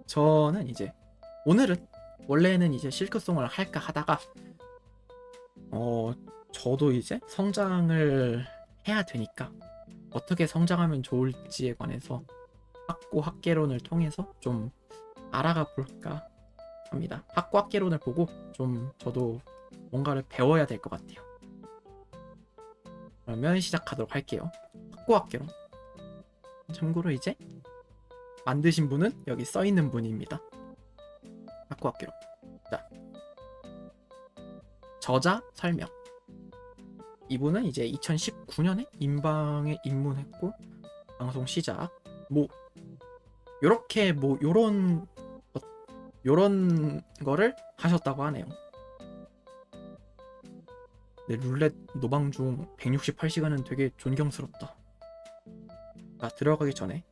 저는 이제 오늘은 원래는 이제 실크송을 할까 하다가 저도 이제 성장을 해야 되니까 어떻게 성장하면 좋을지에 관해서 학계론을 통해서 좀 알아가 볼까 합니다. 학계론을 보고 좀 저도 뭔가를 배워야 될 것 같아요. 그러면 시작하도록 할게요. 학계론. 참고로 이제 만드신 분은 여기 써있는 분입니다. 학계론. 자, 저자 설명. 이분은 이제 2019년에 인방에 입문했고 방송 시작 요렇게 요런 거를 하셨다고 하네요. 네, 룰렛 노방 중 168시간은 되게 존경스럽다. 들어가기 전에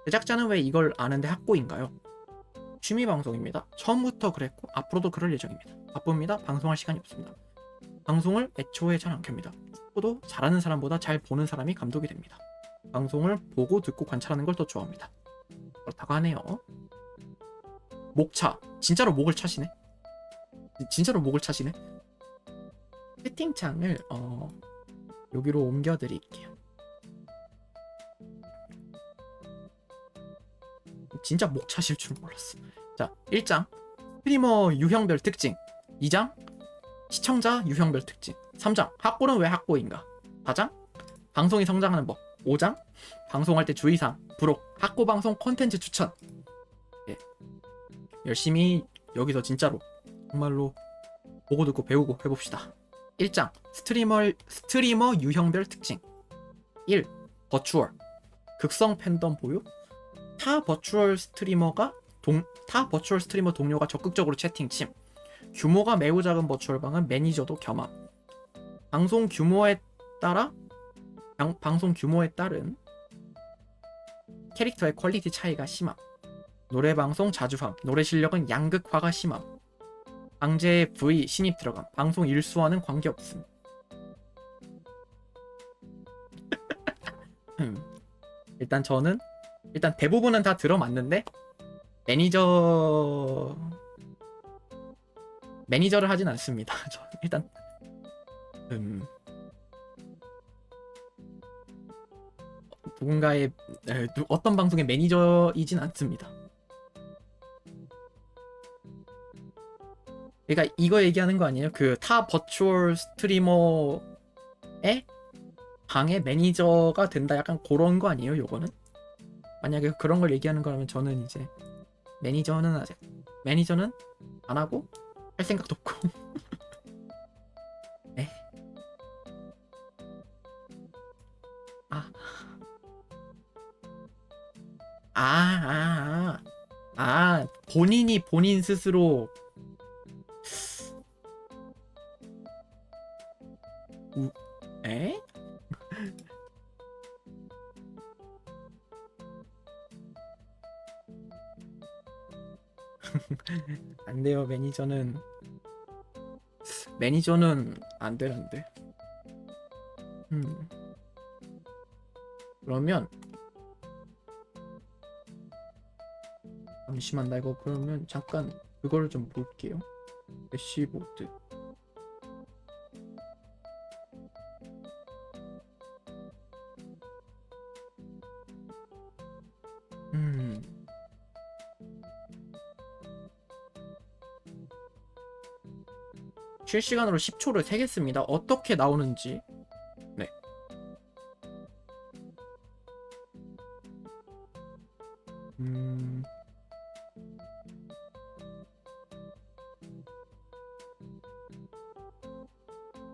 제작자는 왜 이걸 아는데 학고인가요? 취미 방송입니다. 처음부터 그랬고 앞으로도 그럴 예정입니다. 바쁩니다. 방송할 시간이 없습니다. 방송을 애초에 잘 안 켭니다. 축구도 잘하는 사람보다 잘 보는 사람이 감독이 됩니다. 방송을 보고 듣고 관찰하는 걸 더 좋아합니다. 그렇다고 하네요. 목차. 진짜로 목을 차시네. 채팅창을 여기로 옮겨 드릴게요. 진짜 목 차실 줄 몰랐어. 자, 1장 스트리머 유형별 특징. 2장 시청자 유형별 특징. 3장 학고는 왜 학고인가. 4장 방송이 성장하는 법. 5장 방송할 때 주의사항. 부록 학고 방송 콘텐츠 추천. 예. 열심히 여기서 진짜로 정말로 보고 듣고 배우고 해봅시다. 1장 스트리머 유형별 특징. 1. 버추얼 극성 팬덤 보유. 타 버추얼 스트리머 동료가 적극적으로 채팅 침. 규모가 매우 작은 버추얼방은 매니저도 겸함. 방송 규모에 따른 캐릭터의 퀄리티 차이가 심함. 노래방송 자주함. 노래 실력은 양극화가 심함. 강제 V 신입 들어감. 방송 일수와는 관계없음. 일단 저는 대부분은 다 들어맞는데 매니저를 하진 않습니다. 저 일단 누군가의 어떤 방송의 매니저이진 않습니다. 그러니까 이거 얘기하는 거 아니에요? 그 타 버추얼 스트리머의 방의 매니저가 된다, 약간 그런 거 아니에요? 요거는 만약에 그런 걸 얘기하는 거라면 저는 이제 매니저는 안 하고 할 생각도 없고. 네. 본인 스스로 에? 안 돼요. 매니저는 안 되는데. 그러면 잠시만, 나 이거 그러면 잠깐 그거를 좀 볼게요. 대시보드. 실시간으로 10초를 세겠습니다. 어떻게 나오는지. 네.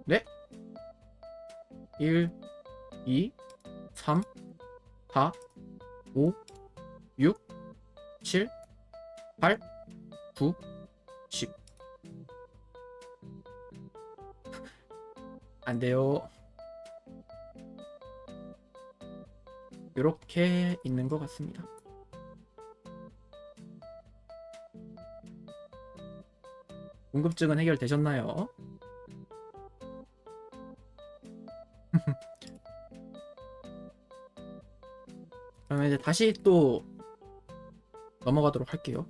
네. 1, 2, 3, 4, 5, 6, 7, 8, 9, 10. 안 돼요. 이렇게 있는 것 같습니다. 궁금증은 해결되셨나요? 그러면 이제 다시 또 넘어가도록 할게요.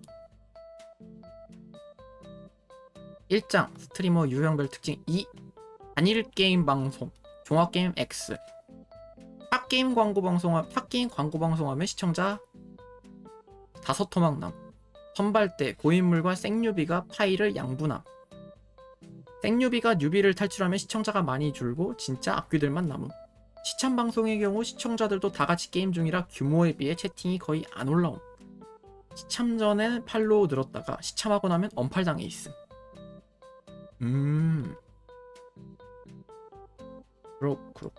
1장 스트리머 유형별 특징 2. 단일 게임 방송 종합게임 X. 팟게임 광고 방송하면 시청자 5토막남. 선발대 고인물과 생뉴비가 파일을 양분함. 생뉴비가 뉴비를 탈출하면 시청자가 많이 줄고 진짜 악귀들만 남음. 시참 방송의 경우 시청자들도 다같이 게임 중이라 규모에 비해 채팅이 거의 안 올라옴. 시참 전에 팔로우 늘었다가 시참하고 나면 언팔당해 있음. 그렇군.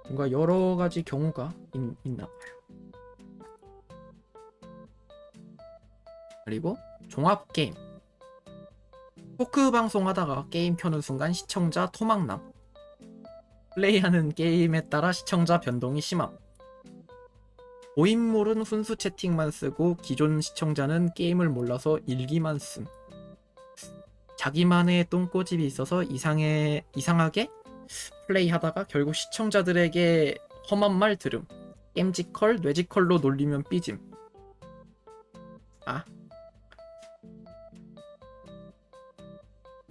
뭔가 여러 가지 경우가 있나 봐요. 그리고 종합 게임. 토크 방송 하다가 게임 켜는 순간 시청자 토막남. 플레이하는 게임에 따라 시청자 변동이 심함. 고인물은 훈수 채팅만 쓰고 기존 시청자는 게임을 몰라서 일기만 씀. 자기만의 똥꼬집이 있어서 이상하게 플레이하다가 결국 시청자들에게 험한 말 들음. 겜지컬, 뇌지컬로 놀리면 삐짐.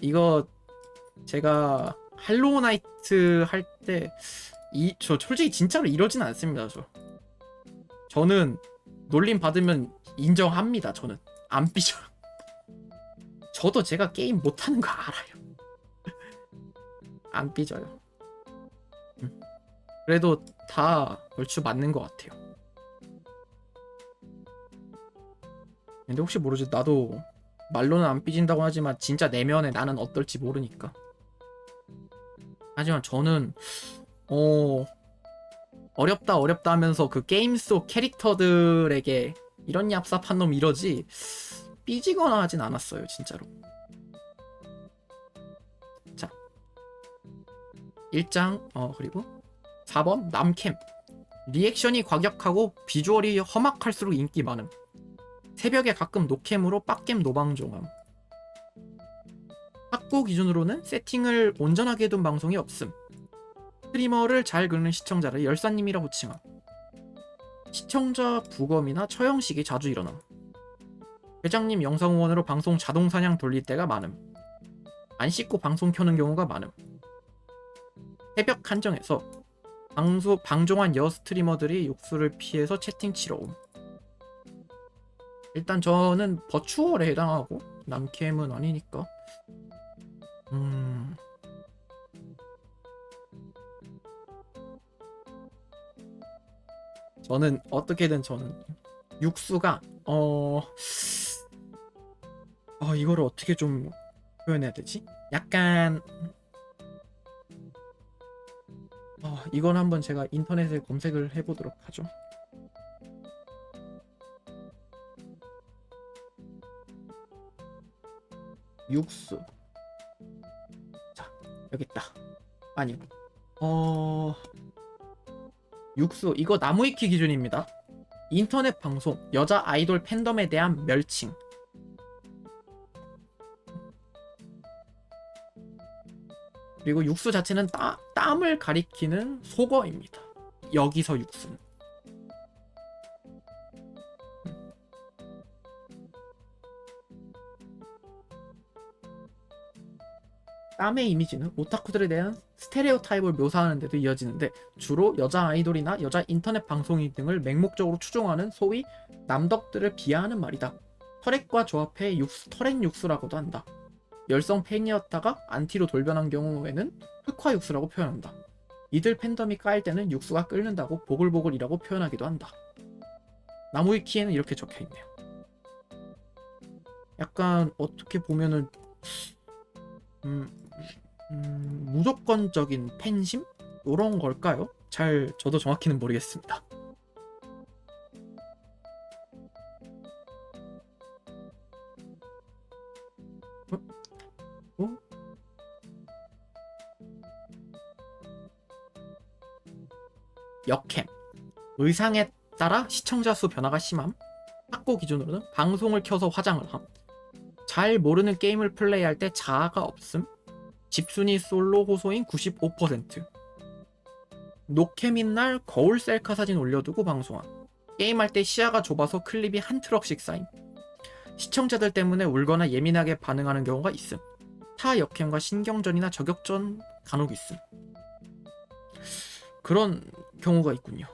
이거 제가 할로우 나이트 할 때 저 솔직히 진짜로 이러진 않습니다. 저는 놀림 받으면 인정합니다. 저는 안 삐져요. 저도 제가 게임 못하는 거 알아요. 안 삐져요. 그래도 다 얼추 맞는 것 같아요. 근데 혹시 모르지, 나도 말로는 안 삐진다고 하지만 진짜 내면에 나는 어떨지 모르니까. 하지만 저는 어렵다 하면서 그 게임 속 캐릭터들에게 이런 얍삽한 놈 이러지 삐지거나 하진 않았어요, 진짜로. 자, 1장 그리고 4번 남캠. 리액션이 과격하고 비주얼이 험악할수록 인기 많음. 새벽에 가끔 노캠으로 빡겜 노방종함. 확보 기준으로는 세팅을 온전하게 해둔 방송이 없음. 스트리머를 잘 긁는 시청자를 열사님이라 호칭함. 시청자 부검이나 처형식이 자주 일어남. 회장님 영상 후원으로 방송 자동 사냥 돌릴 때가 많음. 안 씻고 방송 켜는 경우가 많음. 새벽 한정에서 방종한 여 스트리머들이 육수를 피해서 채팅 치러 옴. 일단 저는 버추얼에 해당하고 남캠은 아니니까. 저는 어떻게든 육수가 이거를 어떻게 좀 표현해야 되지? 약간 이건 한번 제가 인터넷에 검색을 해보도록 하죠. 육수. 자, 여기 있다. 아니, 육수. 이거 나무위키 기준입니다. 인터넷 방송, 여자 아이돌 팬덤에 대한 멸칭. 그리고 육수 자체는 땀을 가리키는 속어입니다. 여기서 육수는. 땀의 이미지는 오타쿠들에 대한 스테레오타입을 묘사하는 데도 이어지는데 주로 여자 아이돌이나 여자 인터넷 방송인 등을 맹목적으로 추종하는 소위 남덕들을 비하하는 말이다. 혈액과 조합해 혈액 육수라고도 한다. 열성 팬이었다가 안티로 돌변한 경우에는 흑화 육수라고 표현한다. 이들 팬덤이 까일 때는 육수가 끓는다고 보글보글이라고 표현하기도 한다. 나무위키에는 이렇게 적혀있네요. 약간 어떻게 보면은 무조건적인 팬심? 이런 걸까요? 저도 정확히는 모르겠습니다. 역캠. 의상에 따라 시청자 수 변화가 심함. 확보 기준으로는 방송을 켜서 화장을 함. 잘 모르는 게임을 플레이할 때 자아가 없음. 집순위 솔로 호소인 95%. 노캠인 날 거울 셀카 사진 올려두고 방송함. 게임할 때 시야가 좁아서 클립이 한 트럭씩 쌓임. 시청자들 때문에 울거나 예민하게 반응하는 경우가 있음. 타 역행과 신경전이나 저격전 간혹 있음. 그런 경우가 있군요.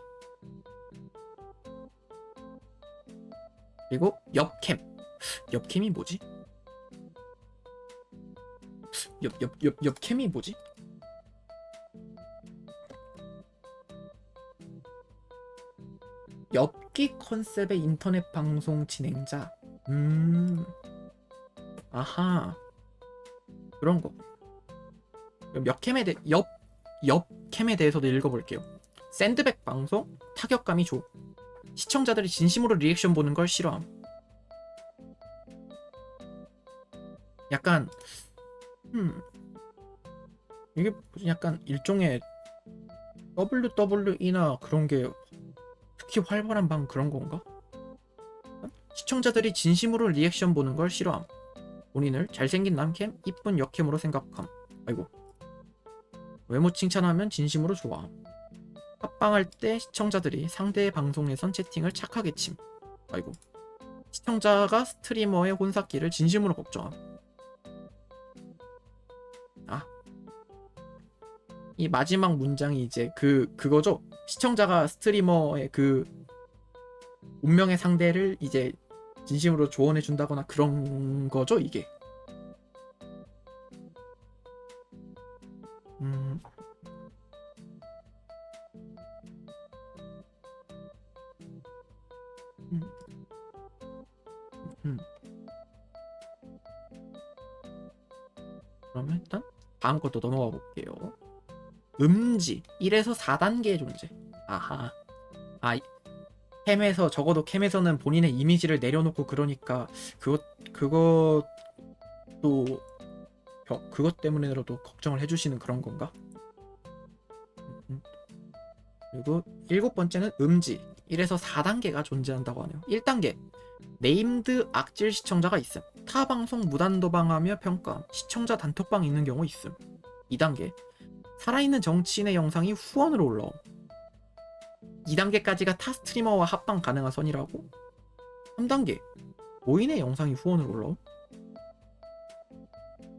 그리고 옆캠이 뭐지? 옆캠이 뭐지? 엽기 컨셉의 인터넷 방송 진행자. 아하. 그런 거. 그럼 옆캠에 대해서도 읽어볼게요. 샌드백 방송, 타격감이 좋. 시청자들이 진심으로 리액션 보는 걸 싫어함. 약간 이게 약간 일종의 WWE나 그런 게 특히 활발한 방 그런 건가? 시청자들이 진심으로 리액션 보는 걸 싫어함. 본인을 잘생긴 남캠, 이쁜 여캠으로 생각함. 아이고. 외모 칭찬하면 진심으로 좋아함. 합방할 때 시청자들이 상대의 방송에선 채팅을 착하게 침. 아이고. 시청자가 스트리머의 혼사기를 진심으로 걱정함. 아. 이 마지막 문장이 이제 그거죠. 시청자가 스트리머의 그 운명의 상대를 이제 진심으로 조언해 준다거나 그런 거죠, 이게. 그러면 일단 다음 것도 넘어가 볼게요. 음지 1에서 4단계의 존재. 아하. 캠에서 적어도 캠에서는 본인의 이미지를 내려놓고 그러니까 그것도 그것 때문에라도 걱정을 해주시는 그런 건가? 그리고 7번째는 음지 1에서 4단계가 존재한다고 하네요. 1단계 네임드 악질 시청자가 있음. 타 방송 무단도방하며 평가함. 시청자 단톡방 있는 경우 있음. 2단계 살아있는 정치인의 영상이 후원으로 올라옴. 2단계까지가 타 스트리머와 합방 가능한 선이라고? 3단계 모인의 영상이 후원으로 올라옴.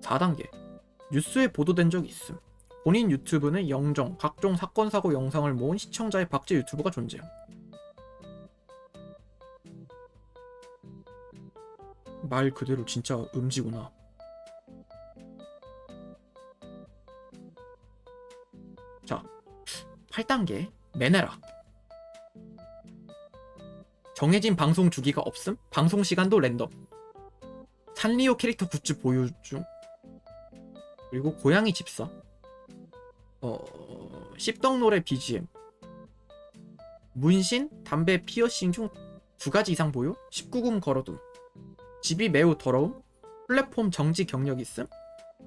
4단계 뉴스에 보도된 적 있음. 본인 유튜브는 영정, 각종 사건 사고 영상을 모은 시청자의 박제 유튜버가 존재함. 말 그대로 진짜 음지구나. 자, 8단계 매네라. 정해진 방송 주기가 없음. 방송 시간도 랜덤. 산리오 캐릭터 굿즈 보유 중. 그리고 고양이 집사. 씹덕노래 BGM. 문신, 담배, 피어싱 중 2가지 이상 보유. 19금 걸어둠. 집이 매우 더러움. 플랫폼 정지 경력 있음.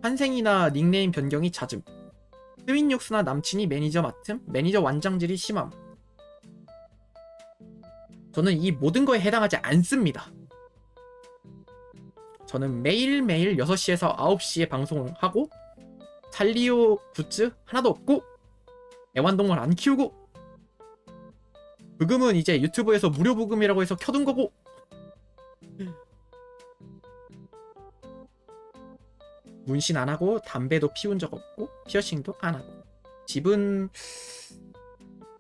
환생이나 닉네임 변경이 잦음. 트윈육스나 남친이 매니저 맡음. 매니저 완장질이 심함. 저는 이 모든 거에 해당하지 않습니다. 저는 매일매일 6시에서 9시에 방송을 하고 살리오 굿즈 하나도 없고 애완동물 안 키우고 부금은 이제 유튜브에서 무료 부금이라고 해서 켜둔 거고 문신 안 하고 담배도 피운 적 없고 피어싱도 안 하고 집은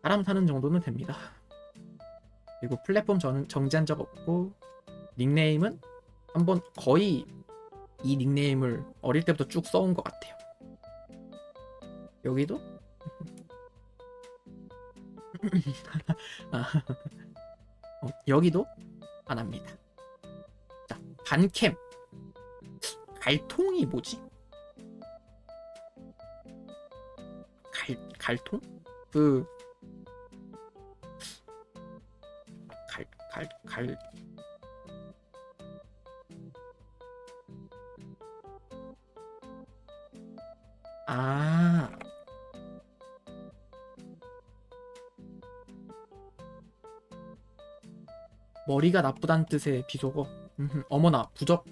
사람 사는 정도는 됩니다. 그리고 플랫폼 정지한 적 없고 닉네임은 한번 거의 이 닉네임을 어릴 때부터 쭉 써온 것 같아요. 여기도 여기도 안 합니다. 자, 반캠 갈통이 뭐지? 갈통? 아. 머리가 나쁘단 뜻의 비속어. 어머나, 부적.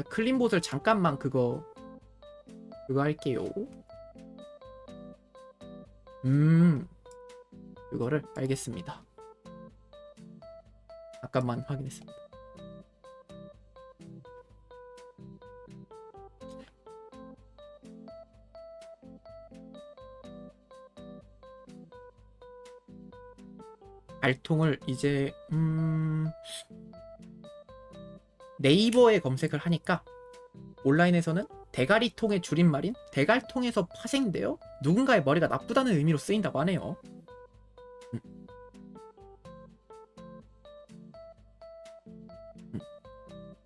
클린봇을 잠깐만 그거 할게요. 그거를 알겠습니다. 잠깐만 확인했습니다. 알통을 이제 네이버에 검색을 하니까 온라인에서는 대가리통의 줄임말인 대갈통에서 파생되어 누군가의 머리가 나쁘다는 의미로 쓰인다고 하네요.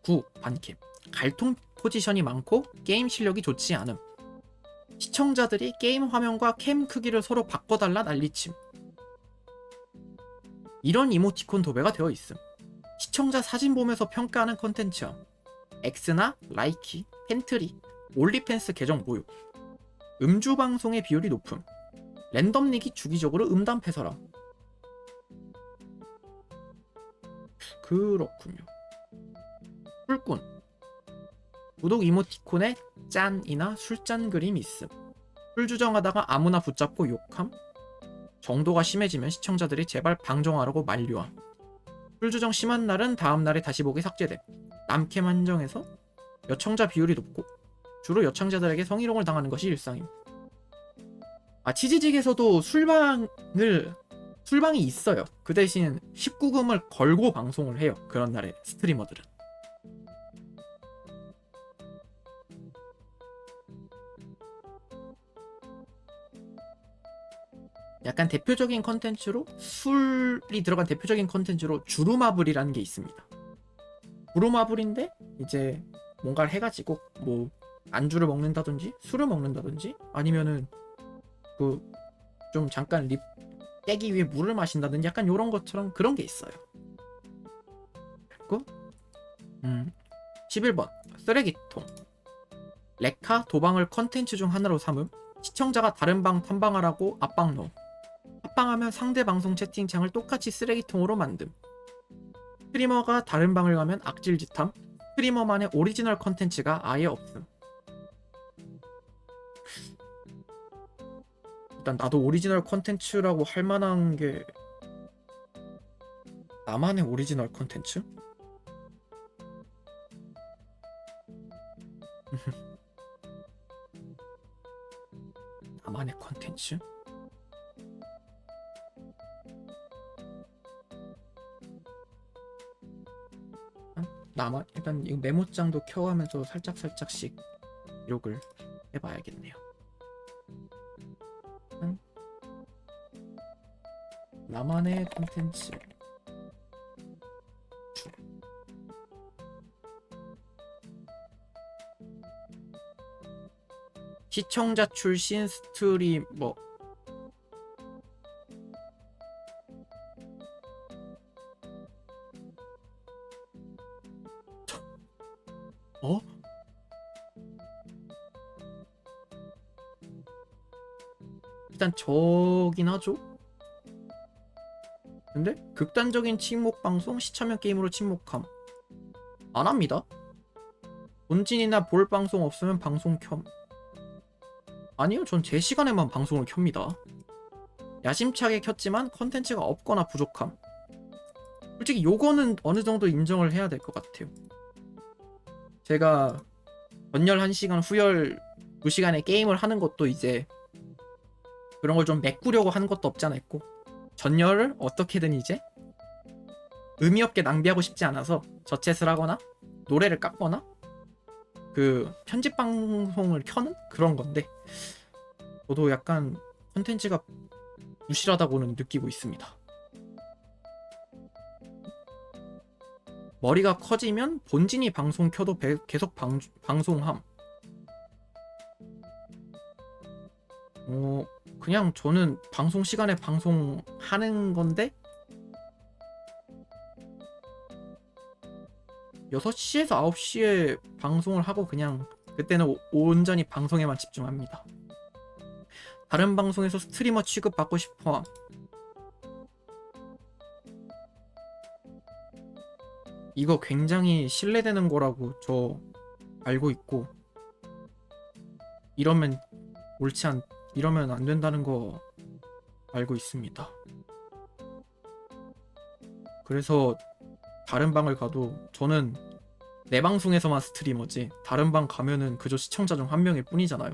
9. 반캠. 갈통 포지션이 많고 게임 실력이 좋지 않음. 시청자들이 게임 화면과 캠 크기를 서로 바꿔달라 난리침. 이런 이모티콘 도배가 되어 있음. 시청자 사진 보면서 평가하는 컨텐츠함. X나 라이키, 팬트리, 올리팬스 계정 모유. 음주 방송의 비율이 높음. 랜덤 닉이 주기적으로 음담 패설함. 그렇군요. 술꾼. 구독 이모티콘에 짠이나 술잔 그림 있음. 술 주정하다가 아무나 붙잡고 욕함. 정도가 심해지면 시청자들이 제발 방종하라고 만류함. 술 주정 심한 날은 다음 날에 다시 보기 삭제됨. 남캠 한정에서 여청자 비율이 높고 주로 여청자들에게 성희롱을 당하는 것이 일상임. 치즈직에서도 술방이 있어요. 그 대신 19금을 걸고 방송을 해요. 그런 날에 스트리머들은. 약간 대표적인 컨텐츠로 술이 들어간 대표적인 컨텐츠로 주루마블이라는 게 있습니다. 주루마블인데 이제 뭔가를 해가지고 뭐 안주를 먹는다든지 술을 먹는다든지 아니면은 그 좀 잠깐 립 깨기 위해 물을 마신다든지 약간 요런 것처럼 그런 게 있어요. 그리고 11번 쓰레기통. 레카 도방을 컨텐츠 중 하나로 삼음. 시청자가 다른 방 탐방하라고 압박 넣음. 합방하면 상대 방송 채팅창을 똑같이 쓰레기통으로 만듦. 스트리머가 다른 방을 가면 악질짓함. 스트리머만의 오리지널 컨텐츠가 아예 없음. 일단 나도 오리지널 컨텐츠라고 할 만한 게 나만의 오리지널 컨텐츠? 나만의 컨텐츠? 나만 일단 이 메모장도 켜가면서 살짝씩 기록을 해봐야겠네요. 나만의 콘텐츠. 시청자 출신 스트리머. 어? 일단 저긴 하죠. 근데 극단적인 침묵 방송, 시차면 게임으로 침묵함. 안 합니다. 본진이나 볼 방송 없으면 방송 켬. 아니요, 전 제 시간에만 방송을 켭니다. 야심차게 켰지만 컨텐츠가 없거나 부족함. 솔직히 요거는 어느 정도 인정을 해야 될 것 같아요. 제가 전열 1시간, 후열 2시간에 게임을 하는 것도 이제 그런 걸 좀 메꾸려고 하는 것도 없지 않아 있고, 전열을 어떻게든 이제 의미 없게 낭비하고 싶지 않아서 저챗을 하거나 노래를 깎거나 그 편집 방송을 켜는 그런 건데, 저도 약간 콘텐츠가 부실하다고는 느끼고 있습니다. 머리가 커지면 본진이 방송 켜도 계속 방송함. 그냥 저는 방송 시간에 방송하는 건데 6시에서 9시에 방송을 하고 그냥 그때는 온전히 방송에만 집중합니다. 다른 방송에서 스트리머 취급받고 싶어. 이거 굉장히 신뢰되는 거라고 저 알고 있고, 이러면 이러면 안 된다는 거 알고 있습니다. 그래서 다른 방을 가도 저는 내 방송에서만 스트리머지 다른 방 가면은 그저 시청자 중 한 명일 뿐이잖아요.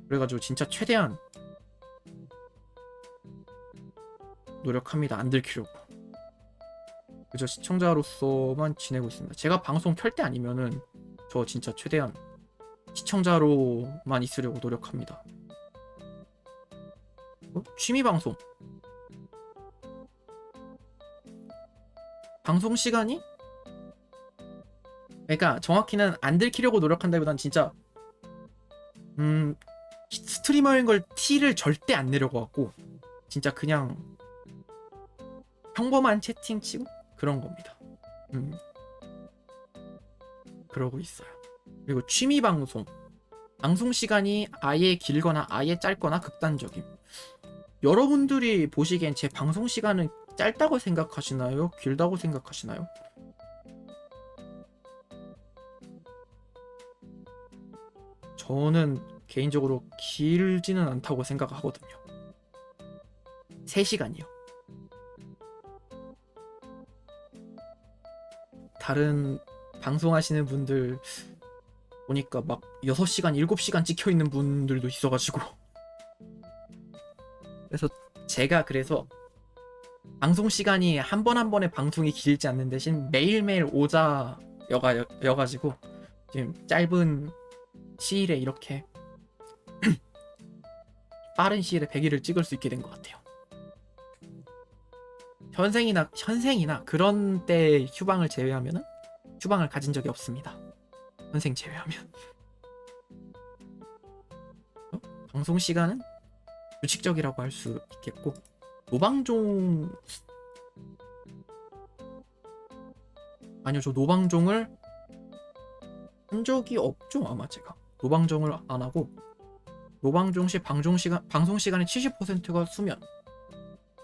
그래가지고 진짜 최대한 노력합니다. 안 들키려고. 그저 시청자로서만 지내고 있습니다. 제가 방송 켤 때 아니면은 저 진짜 최대한 시청자로만 있으려고 노력합니다. 취미 방송. 방송 시간이? 그러니까 정확히는 안 들키려고 노력한다기보단 진짜 스트리머인 걸 티를 절대 안 내려고 하고 진짜 그냥 평범한 채팅 치고 그런 겁니다. 그러고 있어요. 그리고 취미 방송. 방송 시간이 아예 길거나 아예 짧거나 극단적임. 여러분들이 보시기엔 제 방송 시간은 짧다고 생각하시나요? 길다고 생각하시나요? 저는 개인적으로 길지는 않다고 생각하거든요. 3시간이요. 다른 방송하시는 분들 보니까 막 6시간, 7시간 찍혀있는 분들도 있어가지고 그래서 제가 방송 시간이 한 번 한 번의 방송이 길지 않는 대신 매일매일 오자여가지고 지금 짧은 시일에 이렇게 빠른 시일에 100일을 찍을 수 있게 된 것 같아요. 현생이나 그런 때 휴방을 제외하면은 휴방을 가진 적이 없습니다. 현생 제외하면. 방송 시간은 규칙적이라고 할 수 있겠고 노방종 아니요, 저 노방종을 한 적이 없죠. 아마 제가 노방종을 안 하고 노방종 시 방송 시간의 70%가 수면.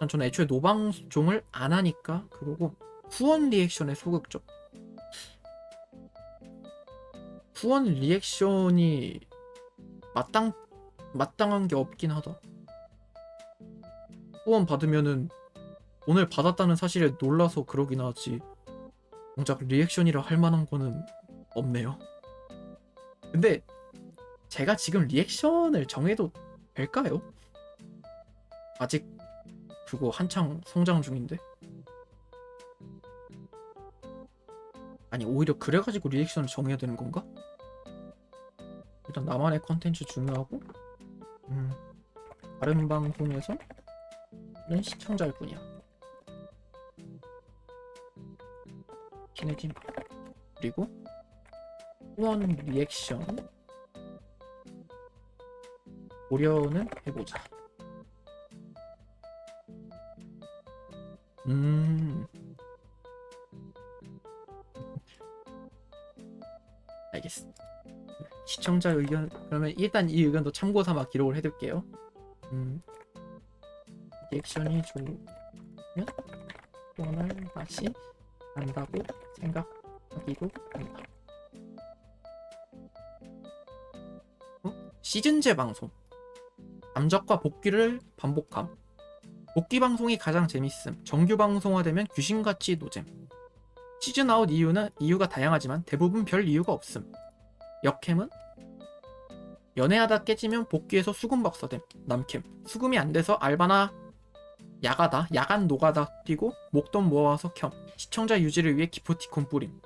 저는 애초에 노방종을 안 하니까 그러고 후원 리액션에 소극적. 후원 리액션이 마땅한 게 없긴 하다. 후원 받으면은 오늘 받았다는 사실에 놀라서 그러긴 하지 정작 리액션이라 할 만한 거는 없네요. 근데 제가 지금 리액션을 정해도 될까요? 아직 그거 한창 성장 중인데. 아니 오히려 그래가지고 리액션을 정해야 되는 건가? 일단 나만의 컨텐츠 중요하고 다른 방송에서는 시청자일 뿐이야. 친해짐. 그리고 후원 리액션 고려는 해보자. 알겠어. 시청자 의견 그러면 일단 이 의견도 참고 삼아 기록을 해둘게요. 리액션이 좋으면 후원을 다시 한다고 생각하기도 한다. 시즌제 방송. 감적과 복귀를 반복함. 복귀 방송이 가장 재밌음. 정규 방송화되면 귀신같이 노잼. 시즌 아웃 이유가 다양하지만 대부분 별 이유가 없음. 역캠은 연애하다 깨지면 복귀해서 수금 박사됨. 남캠 수금이 안 돼서 알바나 야간 노가다 뛰고 목돈 모아서 켬. 시청자 유지를 위해 기프티콘 뿌림.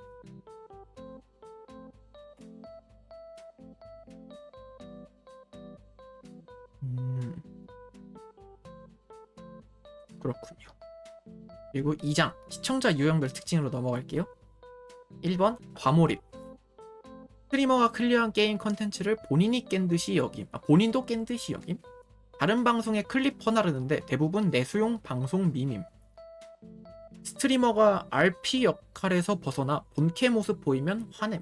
그렇군요. 그리고 2장 시청자 유형별 특징으로 넘어갈게요. 1번 과몰입. 스트리머가 클리어한 게임 컨텐츠를 본인도 깬 듯이 여김. 다른 방송에 클립 퍼나르는데 대부분 내수용 방송 밈임. 스트리머가 RP 역할에서 벗어나 본캐 모습 보이면 화냄.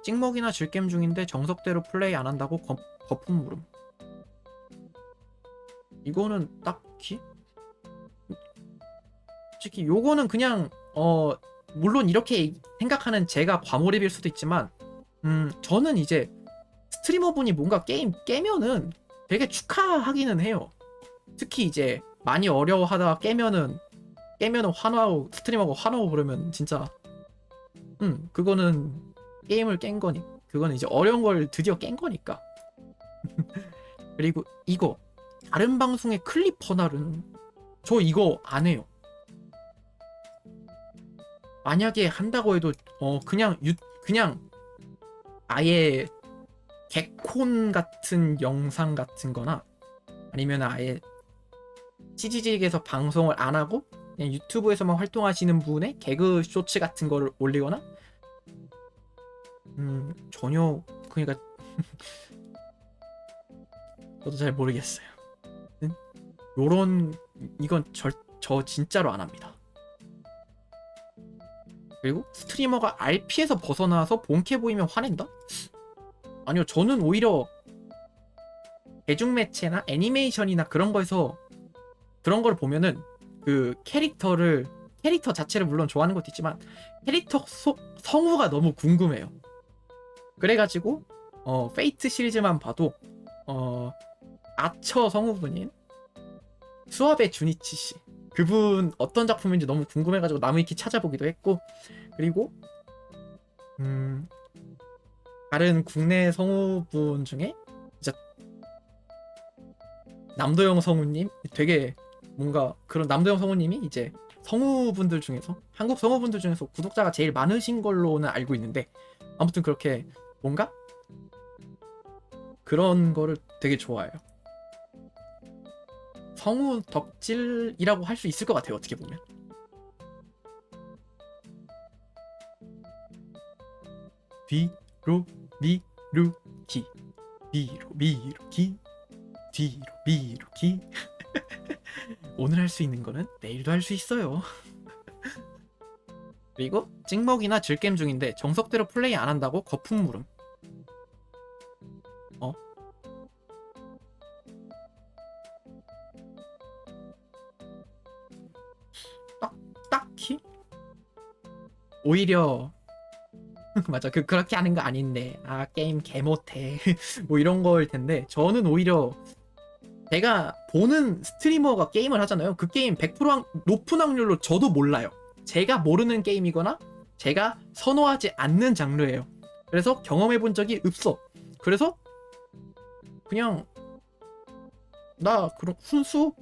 찍먹이나 즐겜 중인데 정석대로 플레이 안 한다고 거품 물음. 이거는 딱히 솔직히 요거는 그냥 물론 이렇게 생각하는 제가 과몰입일 수도 있지만 저는 이제 스트리머분이 뭔가 게임 깨면은 되게 축하하기는 해요. 특히 이제 많이 어려워하다가 깨면은 깨면은 환호하고 스트림하고 환호하고 그러면 진짜 그거는 게임을 깬 거니. 그거는 이제 어려운 걸 드디어 깬 거니까. 그리고 이거 다른 방송의 클립 퍼날은 저 이거 안 해요. 만약에 한다고 해도 그냥 아예 개콘 같은 영상 같은 거나 아니면 아예 CG직에서 방송을 안 하고 그냥 유튜브에서만 활동하시는 분의 개그 쇼츠 같은 거를 올리거나 전혀 그러니까 저도 잘 모르겠어요. 요런 이건 저 진짜로 안 합니다. 그리고 스트리머가 RP에서 벗어나서 본캐 보이면 화낸다? 아니요, 저는 오히려 대중매체나 애니메이션이나 그런 거에서 그런 걸 보면은 그 캐릭터 자체를 물론 좋아하는 것도 있지만 캐릭터 속 성우가 너무 궁금해요. 그래가지고 페이트 시리즈만 봐도 아처 성우분인 수아베 주니치 씨 그분 어떤 작품인지 너무 궁금해가지고 나무위키 찾아보기도 했고 그리고 다른 국내 성우분 중에 진짜 남도영 성우님 되게 뭔가 그런 남도영 성우님이 이제 성우분들 중에서 한국 성우분들 중에서 구독자가 제일 많으신 걸로는 알고 있는데 아무튼 그렇게 뭔가 그런 거를 되게 좋아해요. 성우 덕질이라고 할 수 있을 것 같아요. 어떻게 보면. 뒤로 미루기 뒤로 미루기 뒤로 미루기 오늘 할 수 있는 거는 내일도 할 수 있어요. 그리고 찍먹이나 질겜 중인데 정석대로 플레이 안 한다고 거품 물음. 딱히 오히려 맞아 그렇게 하는 거 아닌데 게임 개 못해 뭐 이런 거일 텐데 저는 오히려 제가 보는 스트리머가 게임을 하잖아요. 그 게임 100% 높은 확률로 저도 몰라요. 제가 모르는 게임이거나 제가 선호하지 않는 장르예요. 그래서 경험해 본 적이 없어. 그래서 그냥 나 그런 훈수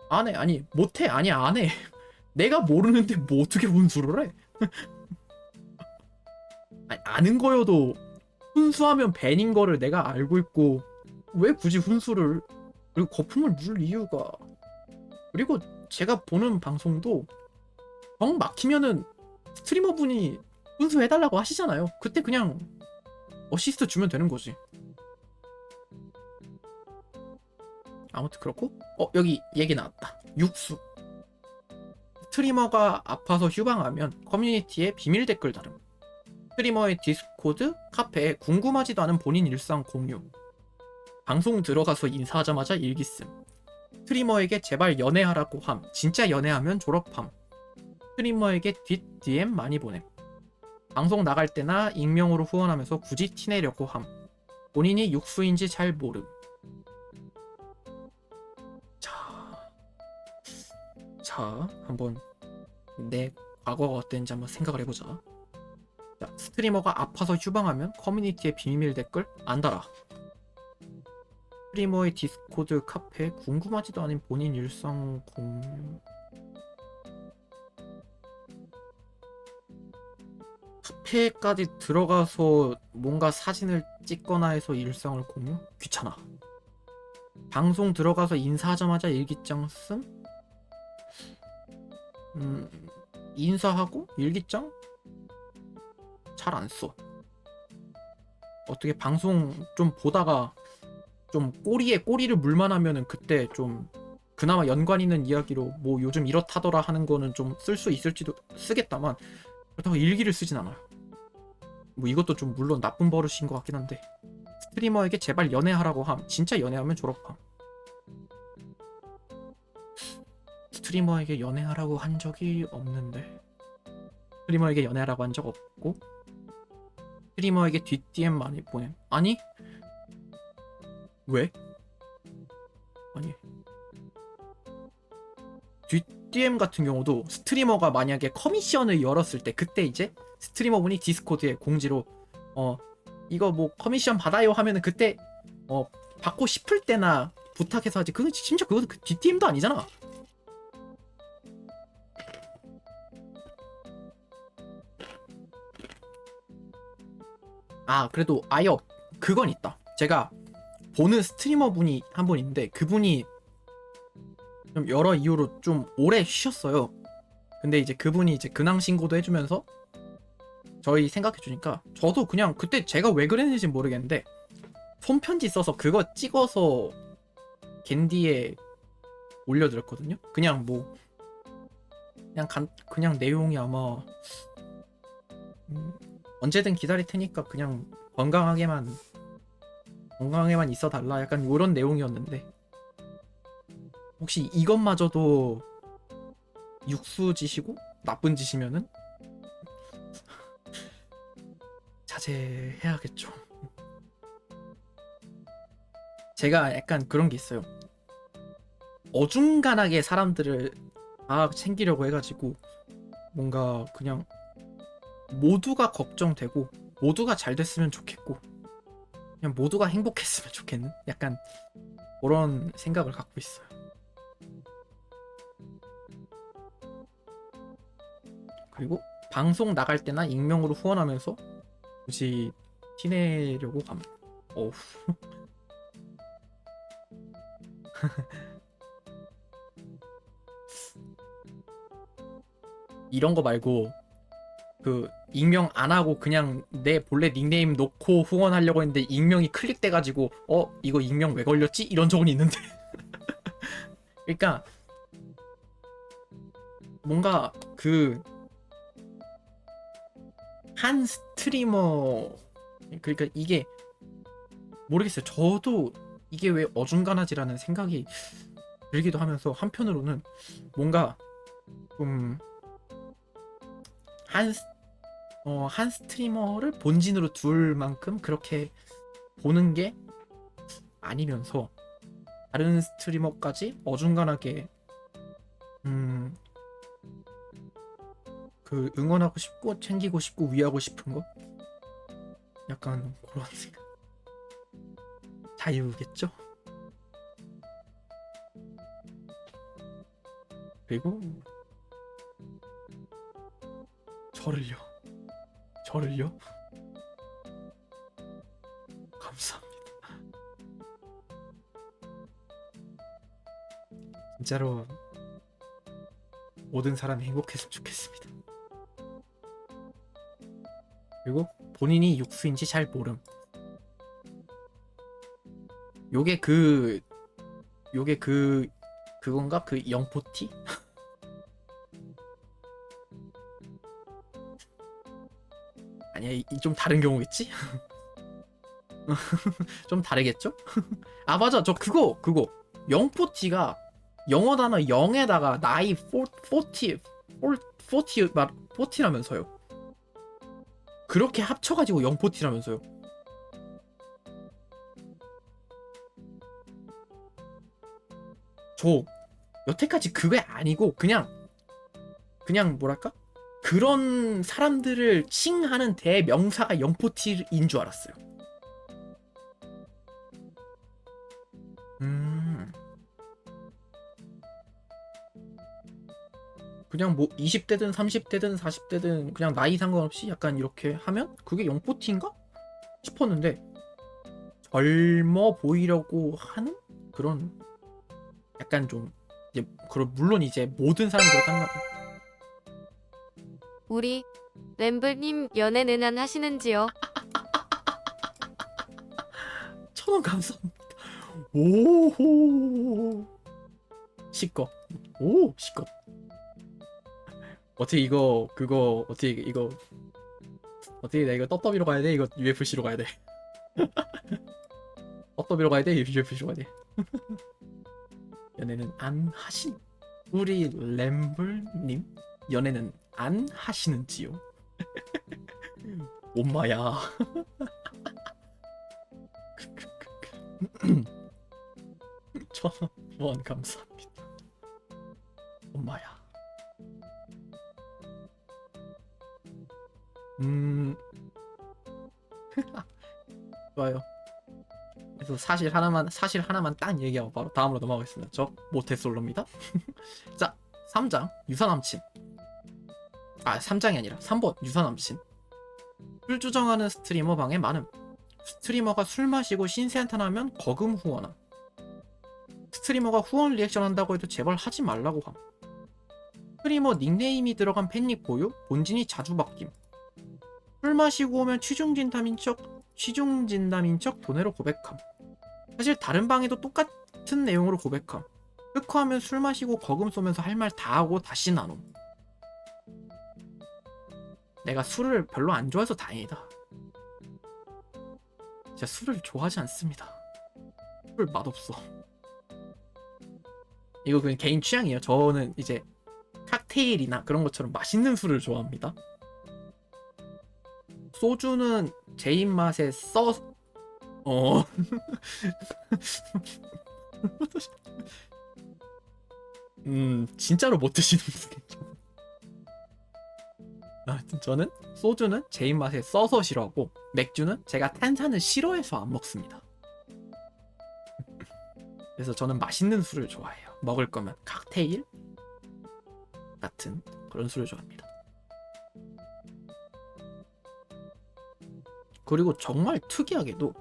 안 해. 아니 못해. 아니 안 해. 내가 모르는데 뭐 어떻게 훈수를 해? 아니, 아는 거여도 훈수하면 밴인 거를 내가 알고 있고 왜 굳이 훈수를 그리고 거품을 물 이유가 그리고 제가 보는 방송도 정 막히면은 스트리머 분이 훈수해달라고 하시잖아요. 그때 그냥 어시스트 주면 되는 거지. 아무튼 그렇고 여기 얘기 나왔다. 육수 스트리머가 아파서 휴방하면 커뮤니티에 비밀 댓글 다름. 스트리머의 디스코드, 카페에 궁금하지도 않은 본인 일상 공유. 방송 들어가서 인사하자마자 일기 쓴. 스트리머에게 제발 연애하라고 함. 진짜 연애하면 졸업함. 스트리머에게 뒷 DM 많이 보냄. 방송 나갈 때나 익명으로 후원하면서 굳이 티내려고 함. 본인이 육수인지 잘 모름. 자, 한번 내 과거가 어땠는지 한번 생각을 해보자. 자, 스트리머가 아파서 휴방하면 커뮤니티에 비밀 댓글 안 달아. 스트리머의 디스코드, 카페, 궁금하지도 않은 본인 일상 공유. 카페까지 들어가서 뭔가 사진을 찍거나 해서 일상을 공유? 귀찮아. 방송 들어가서 인사하자마자 일기장 씀? 인사하고 일기장? 잘 안 써. 어떻게 방송 좀 보다가 좀 꼬리에 꼬리를 물만 하면은 그때 좀 그나마 연관 있는 이야기로 뭐 요즘 이렇다더라 하는 거는 좀 쓸 수 있을지도 쓰겠다만 그렇다고 일기를 쓰진 않아요. 뭐 이것도 좀 물론 나쁜 버릇인 것 같긴 한데 스트리머에게 제발 연애하라고 함. 진짜 연애하면 졸업함. 스트리머에게 연애하라고 한 적이 없는데 스트리머에게 연애하라고 한 적 없고 스트리머에게 뒷DM 많이 보냄. 아니? 왜? 아니 DDM 같은 경우도 스트리머가 만약에 커미션을 열었을 때 그때 이제 스트리머분이 디스코드에 공지로 이거 뭐 커미션 받아요 하면은 그때 받고 싶을 때나 부탁해서 하지. 그거 심지어 그거 그 DDM도 아니잖아. 아 그래도 아예 그건 있다. 제가 보는 스트리머 분이 한 분 있는데 그분이 좀 여러 이유로 좀 오래 쉬셨어요. 근데 이제 그분이 이제 근황 신고도 해주면서 저희 생각해주니까 저도 그냥 그때 제가 왜 그랬는지 모르겠는데 손편지 써서 그거 찍어서 겐디에 올려드렸거든요. 그냥 뭐 그냥 내용이 아마 언제든 기다릴 테니까 그냥 건강하게만 있어 달라 약간 이런 내용이었는데 혹시 이것마저도 육수짓이고 나쁜 짓이면은 자제해야겠죠. 제가 약간 그런 게 있어요. 어중간하게 사람들을 다 챙기려고 해가지고 뭔가 그냥 모두가 걱정되고 모두가 잘 됐으면 좋겠고 그냥 모두가 행복했으면 좋겠는 약간 그런 생각을 갖고 있어요. 그리고 방송 나갈 때나 익명으로 후원하면서 굳이 티내려고 함. 어우. 이런 거 말고 그 익명 안 하고 그냥 내 본래 닉네임 놓고 후원하려고 했는데 익명이 클릭돼가지고 이거 익명 왜 걸렸지? 이런 적은 있는데 그러니까 뭔가 그 한 스트리머 그러니까 이게 모르겠어요. 저도 이게 왜 어중간하지라는 생각이 들기도 하면서 한편으로는 뭔가 좀 한 스트리머를 본진으로 둘 만큼 그렇게 보는 게 아니면서 다른 스트리머까지 어중간하게 그 응원하고 싶고 챙기고 싶고 위하고 싶은 거 약간 그런 생각. 자유겠죠? 그리고 저를요? 감사합니다. 진짜로 모든 사람이 행복했으면 좋겠습니다. 그리고 본인이 육수인지 잘 모름. 요게 그건가? 그 영포티? 아니야, 이 좀 다른 경우겠지? 좀 다르겠죠? 아 맞아, 저 그거 영포티가 영어 단어 0에다가 나이 40라면서요. 그렇게 합쳐가지고 영포티라면서요. 저 여태까지 그게 아니고 그냥 뭐랄까? 그런 사람들을 칭하는 대명사가 영포티인 줄 알았어요. 그냥 뭐 20대든 30대든 40대든 그냥 나이 상관없이 약간 이렇게 하면 그게 영포티인가? 싶었는데 젊어 보이려고 하는 그런 약간 좀 이제 그런 물론 이제 모든 사람이 그렇다는 건 우리 램블님 연애는 안 하시는지요? 1,000원 감사합니다. 오호 시꺼 오 시꺼 어떻게 이거 그거 어떻게 나 이거 떡더비로 가야 돼? 이거 UFC로 가야 돼? 떡더비로 가야 돼? UFC로 가야 돼? 연애는 안 하신 우리 램블님 연애는 안 하시는지요? 엄마야. 1,000원 감사합니다. 엄마야. 음 좋아요. 그래서 사실 하나만 딱 얘기하고 바로 다음으로 넘어가겠습니다. 저 모태솔로입니다. 자, 3장 유사남친. 3장이 아니라 3번 유사남친. 술 주정하는 스트리머 방에 많음. 스트리머가 술 마시고 신세한탄하면 거금 후원함. 스트리머가 후원 리액션 한다고 해도 제발 하지 말라고 함. 스트리머 닉네임이 들어간 팬닉 보유, 본진이 자주 바뀜. 술 마시고 오면 취중진담인 척 돈으로 고백함. 사실 다른 방에도 똑같은 내용으로 고백함. 흑화하면 술 마시고 거금 쏘면서 할 말 다 하고 다시 나눔. 내가 술을 별로 안 좋아해서 다행이다. 제가 술을 좋아하지 않습니다. 술 맛없어. 이거 그냥 개인 취향이에요. 저는 이제 칵테일이나 그런 것처럼 맛있는 술을 좋아합니다. 소주는 제 입맛에 진짜로 못 드시는 분이겠죠. 하여튼 저는 소주는 제 입맛에 써서 싫어하고 맥주는 제가 탄산을 싫어해서 안 먹습니다. 그래서 저는 맛있는 술을 좋아해요. 먹을 거면 칵테일 같은 그런 술을 좋아합니다. 그리고 정말 특이하게도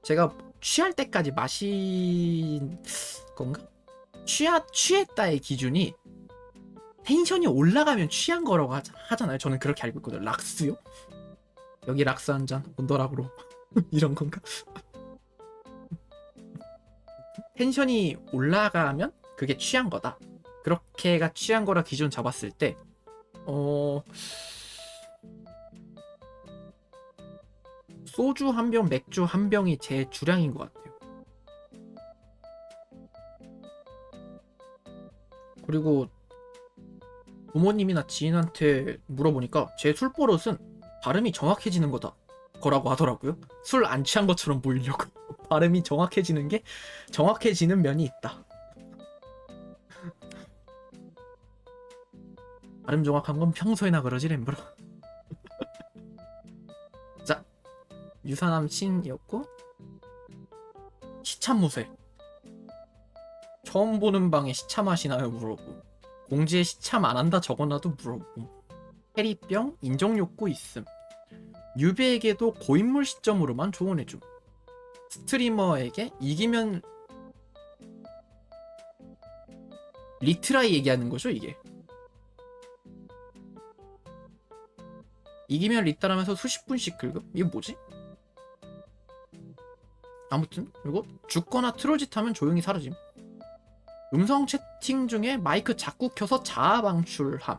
제가 취할 때까지 마신 건가? 취했다의 기준이 텐션이 올라가면 취한 거라고 하잖아요. 저는 그렇게 알고 있거든요. 락스요? 여기 락스 한 잔 온더락으로 이런 건가? 텐션이 올라가면 그게 취한 거다. 그렇게가 취한 거라 기준 잡았을 때 소주 한 병, 맥주 한 병이 제 주량인 것 같아요. 그리고 부모님이나 지인한테 물어보니까 제 술버릇은 발음이 정확해지는 거라고 하더라고요. 술 안 취한 것처럼 보이려고 발음이 정확해지는 면이 있다. 발음 정확한 건 평소에나 그러지 램브로. 자, 유사남친이었고 시참무쇠. 처음 보는 방에 시참 하시나요? 물어보. 공지에 시참 안 한다 적어놔도 물어보. 해리병 인정욕구 있음. 유비에게도 고인물 시점으로만 조언해줌. 스트리머에게 이기면 리트라이 얘기하는 거죠 이게. 이기면 리따라면서 수십 분씩 긁음? 이게 뭐지? 아무튼 그리고 죽거나 트롤짓 하면 조용히 사라짐. 음성 채팅 중에 마이크 자꾸 켜서 자아 방출함.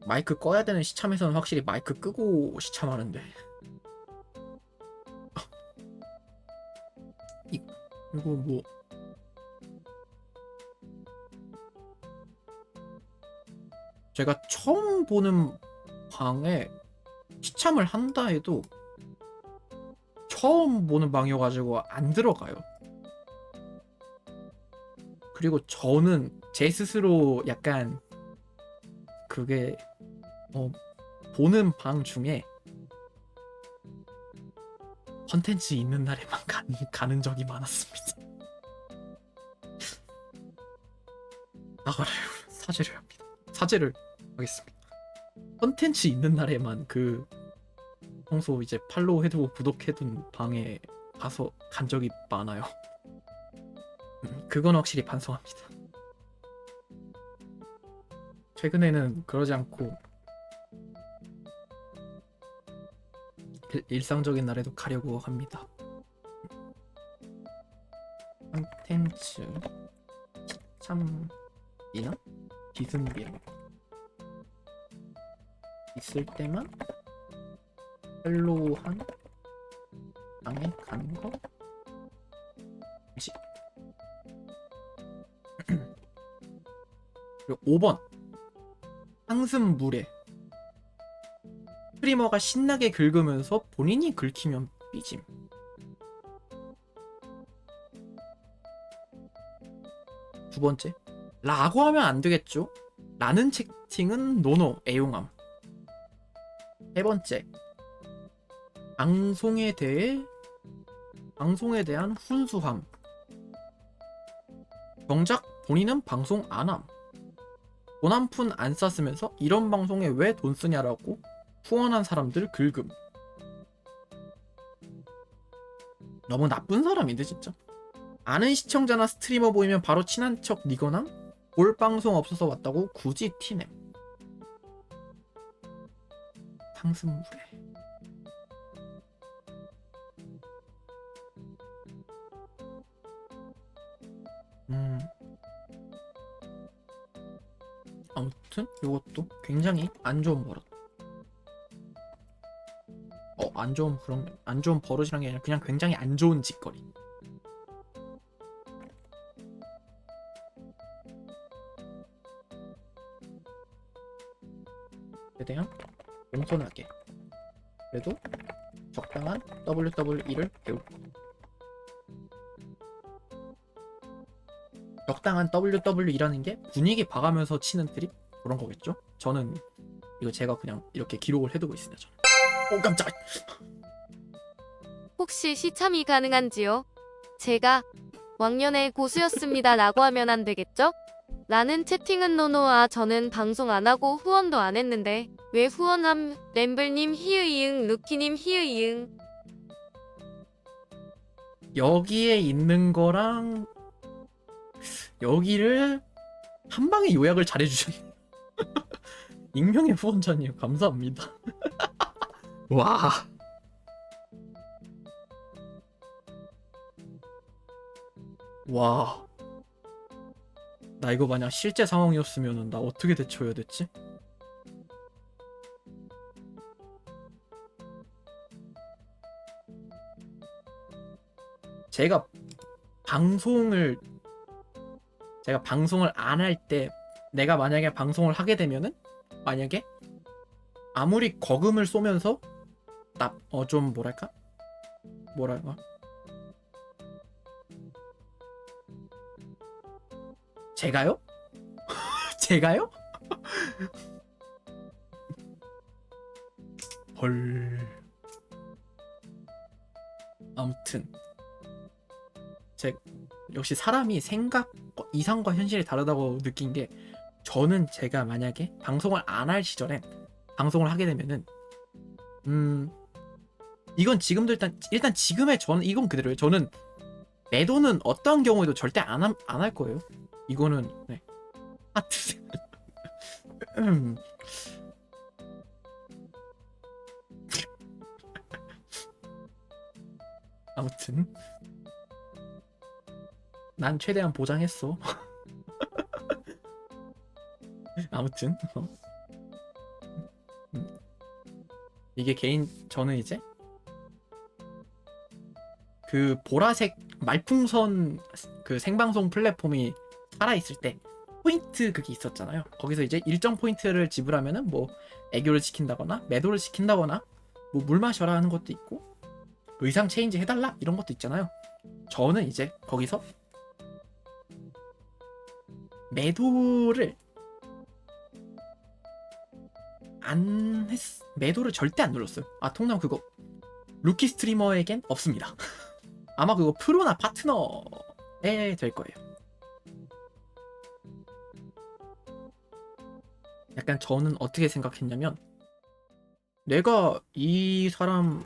마이크 꺼야 되는 시참에서는 확실히 마이크 끄고 시참하는데 이거 뭐 제가 처음 보는 방에 시참을 한다 해도 처음 보는 방이어가지고 안 들어가요. 그리고 저는 제 스스로 약간 그게 보는 방 중에 컨텐츠 있는 날에만 가는 적이 많았습니다. 나가라요. 사죄를 합니다. 사죄를 하겠습니다. 컨텐츠 있는 날에만 평소 이제 팔로우 해두고 구독해둔 방에 가서 간 적이 많아요. 그건 확실히 반성합니다. 최근에는 그러지 않고 일상적인 날에도 가려고 합니다. 컨텐츠 시참이나 비승비랑 있을 때만 팔로우한 방에 가는 거? 그리고 5번 상습 무례. 스트리머가 신나게 긁으면서 본인이 긁히면 삐짐. 두 번째, 라고 하면 안 되겠죠? 라는 채팅은 노노 애용함. 세 번째, 방송에 대한 훈수함. 정작 본인은 방송 안함. 돈 한 푼 안 쌌으면서 이런 방송에 왜 돈 쓰냐라고 후원한 사람들 긁음. 너무 나쁜 사람인데 진짜. 아는 시청자나 스트리머 보이면 바로 친한 척 니거나 볼 방송 없어서 왔다고 굳이 티냄. 상승무례. 아무튼 이것도 굉장히 안 좋은 버릇. 안 좋은 버릇이란 게 아니라 그냥 굉장히 안 좋은 짓거리. 최대한 겸손하게 그래도 적당한 WWE를 배우고 적당한 WWE라는 게 분위기 봐가면서 치는 트릭 그런 거겠죠? 저는 이거 제가 그냥 이렇게 기록을 해두고 있습니다. 저는. 오 깜짝. 혹시 시참이 가능한지요? 제가 왕년에 고수였습니다 라고 하면 안 되겠죠? 라는 채팅은 노노아 저는 방송 안 하고 후원도 안 했는데 왜 후원함? 램블님 히으이응 루키님 히으이응. 여기에 있는 거랑 여기를 한 방에 요약을 잘 해주셨네요. 익명의 후원자님 감사합니다. 와. 와. 나 이거 만약 실제 상황이었으면 나 어떻게 대처해야 됐지? 제가 방송을 안 할 때 내가 만약에 방송을 하게 되면은 만약에 아무리 거금을 쏘면서 좀 뭐랄까 제가요? 제가요? 헐. 아무튼 역시 사람이 생각 이상과 현실이 다르다고 느낀 게 저는 제가 만약에 방송을 안 할 시절에 방송을 하게 되면은 이건 지금도 일단 지금의 저는 이건 그대로예요. 저는 매도는 어떤 경우에도 절대 안 할 거예요. 이거는 네. 하트. 아무튼 난 최대한 보장했어. 아무튼 이게 저는 이제 그 보라색 말풍선 그 생방송 플랫폼이 살아있을 때 포인트 그게 있었잖아요. 거기서 이제 일정 포인트를 지불하면은 뭐 애교를 시킨다거나 매도를 시킨다거나 뭐 물 마셔라 하는 것도 있고 의상 체인지 해달라 이런 것도 있잖아요. 저는 이제 거기서 매도를 매도를 절대 안 눌렀어요. 통남 그거 루키 스트리머에겐 없습니다. 아마 그거 프로나 파트너에 될 거예요. 약간 저는 어떻게 생각했냐면 내가 이 사람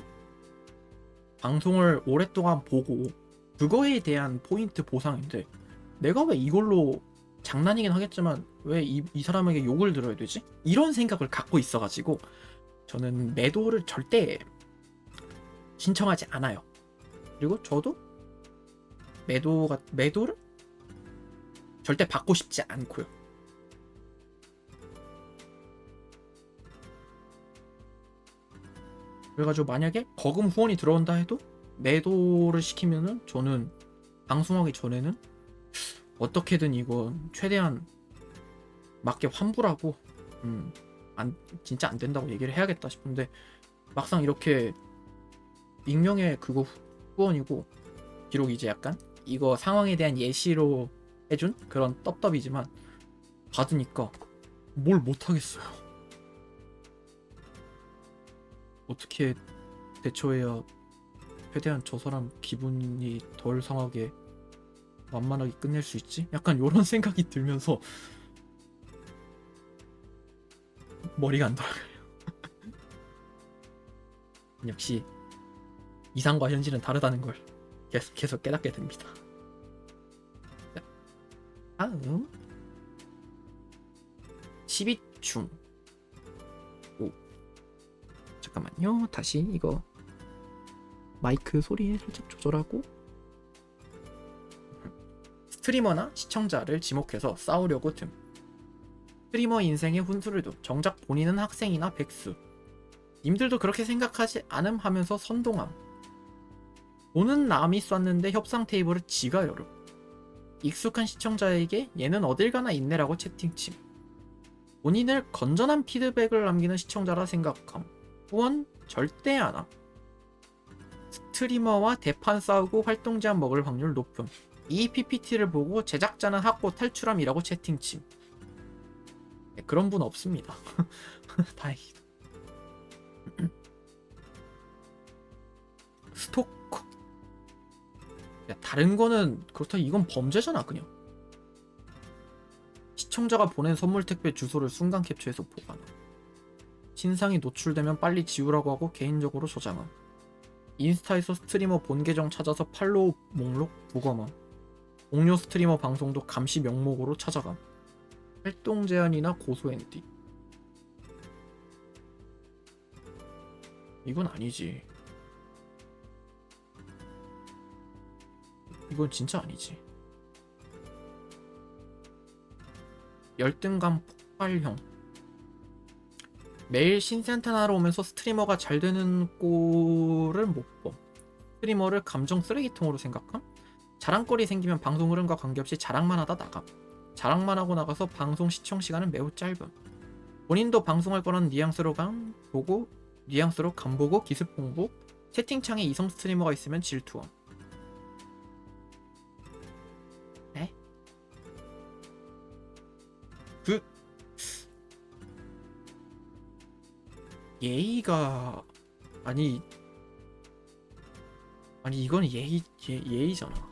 방송을 오랫동안 보고 그거에 대한 포인트 보상인데 내가 왜 이걸로 장난이긴 하겠지만 왜 이 사람에게 욕을 들어야 되지? 이런 생각을 갖고 있어가지고 저는 매도를 절대 신청하지 않아요. 그리고 저도 매도를 절대 받고 싶지 않고요. 그래가지고 만약에 거금 후원이 들어온다 해도 매도를 시키면은 저는 방송하기 전에는 어떻게든 이건 최대한 맞게 환불하고 진짜 안 된다고 얘기를 해야겠다 싶은데 막상 이렇게 익명의 그거 후원이고 비록 이제 약간 이거 상황에 대한 예시로 해준 그런 떡떡이지만 받으니까 뭘 못하겠어요. 어떻게 대처해야 최대한 저 사람 기분이 덜 상하게 완만하게 끝낼 수 있지? 약간 요런 생각이 들면서 머리가 안 돌아가요. 역시 이상과 현실은 다르다는 걸 계속 깨닫게 됩니다. 자, 다음 12중. 오, 잠깐만요. 다시 이거 마이크 소리 살짝 조절하고. 스트리머나 시청자를 지목해서 싸우려고 듦. 스트리머 인생에 훈수를 두. 정작 본인은 학생이나 백수. 님들도 그렇게 생각하지 않음 하면서 선동함. 돈은 남이 쐈는데 협상 테이블을 지가 열음. 익숙한 시청자에게 얘는 어딜 가나 있네라고 채팅침. 본인을 건전한 피드백을 남기는 시청자라 생각함. 후원 절대 안함. 스트리머와 대판 싸우고 활동 제한 먹을 확률 높음. 이 PPT를 보고 제작자는 학고 탈출함이라고 채팅침. 네, 그런 분 없습니다. 다행이다. 스토커. 야, 다른 거는 그렇다. 이건 범죄잖아 그냥. 시청자가 보낸 선물 택배 주소를 순간 캡처해서 보관함. 신상이 노출되면 빨리 지우라고 하고 개인적으로 저장함. 인스타에서 스트리머 본 계정 찾아서 팔로우 목록 부검함. 동료 스트리머 방송도 감시 명목으로 찾아감. 활동 제한이나 고소 엔딩. 이건 아니지. 이건 진짜 아니지. 열등감 폭발형. 매일 신센터나로 오면서 스트리머가 잘 되는 꼴을 못 봄. 스트리머를 감정 쓰레기통으로 생각함. 자랑거리 생기면 방송 흐름과 관계없이 자랑만 하다 나감. 자랑만 하고 나가서 방송 시청 시간은 매우 짧음. 본인도 방송할 거라는 뉘앙스로 간보고 기습 홍보. 채팅창에 이성 스트리머가 있으면 질투함. 에? 예의가 아니 이건 예의잖아.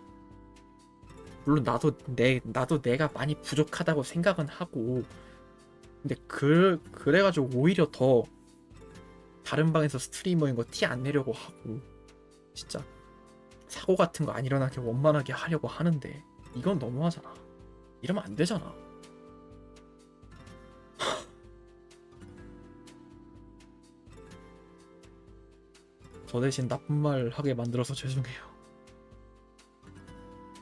물론 나도 내가 많이 부족하다고 생각은 하고, 근데 그래가지고 오히려 더 다른 방에서 스트리머인 거 티 안 내려고 하고, 진짜 사고 같은 거 안 일어나게 원만하게 하려고 하는데 이건 너무하잖아. 이러면 안 되잖아. 저 대신 나쁜 말 하게 만들어서 죄송해요.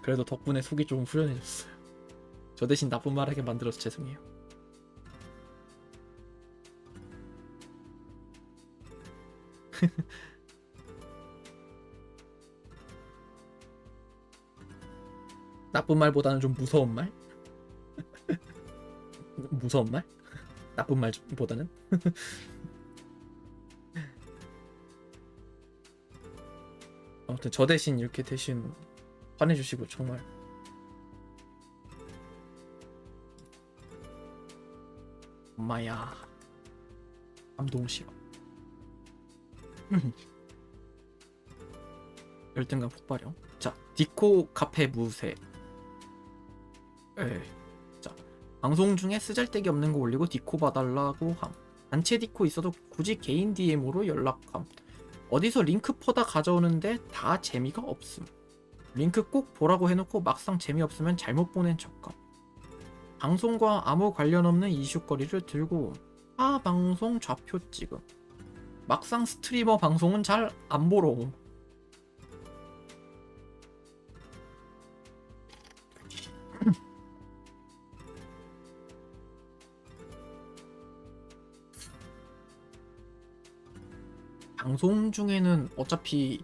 그래도 덕분에 속이 좀 후련해졌어요. 저 대신 나쁜 말 하게 만들어서 죄송해요. 나쁜 말보다는 좀 무서운 말? 무서운 말? 나쁜 말보다는? 아무튼 저 대신 이렇게 대신 화내주시고 정말 엄마야 감동 싫어. 열등감 폭발형. 자, 디코 카페 무쇠. 자, 방송 중에 쓰잘데기 없는 거 올리고 디코 봐달라고 함. 단체 디코 있어도 굳이 개인 DM으로 연락함. 어디서 링크 퍼다 가져오는데 다 재미가 없음. 링크 꼭 보라고 해놓고 막상 재미없으면 잘못 보낸 척함. 방송과 아무 관련 없는 이슈거리를 들고 타 방송 좌표 찍음. 막상 스트리머 방송은 잘 안 보러 옴. 방송 중에는 어차피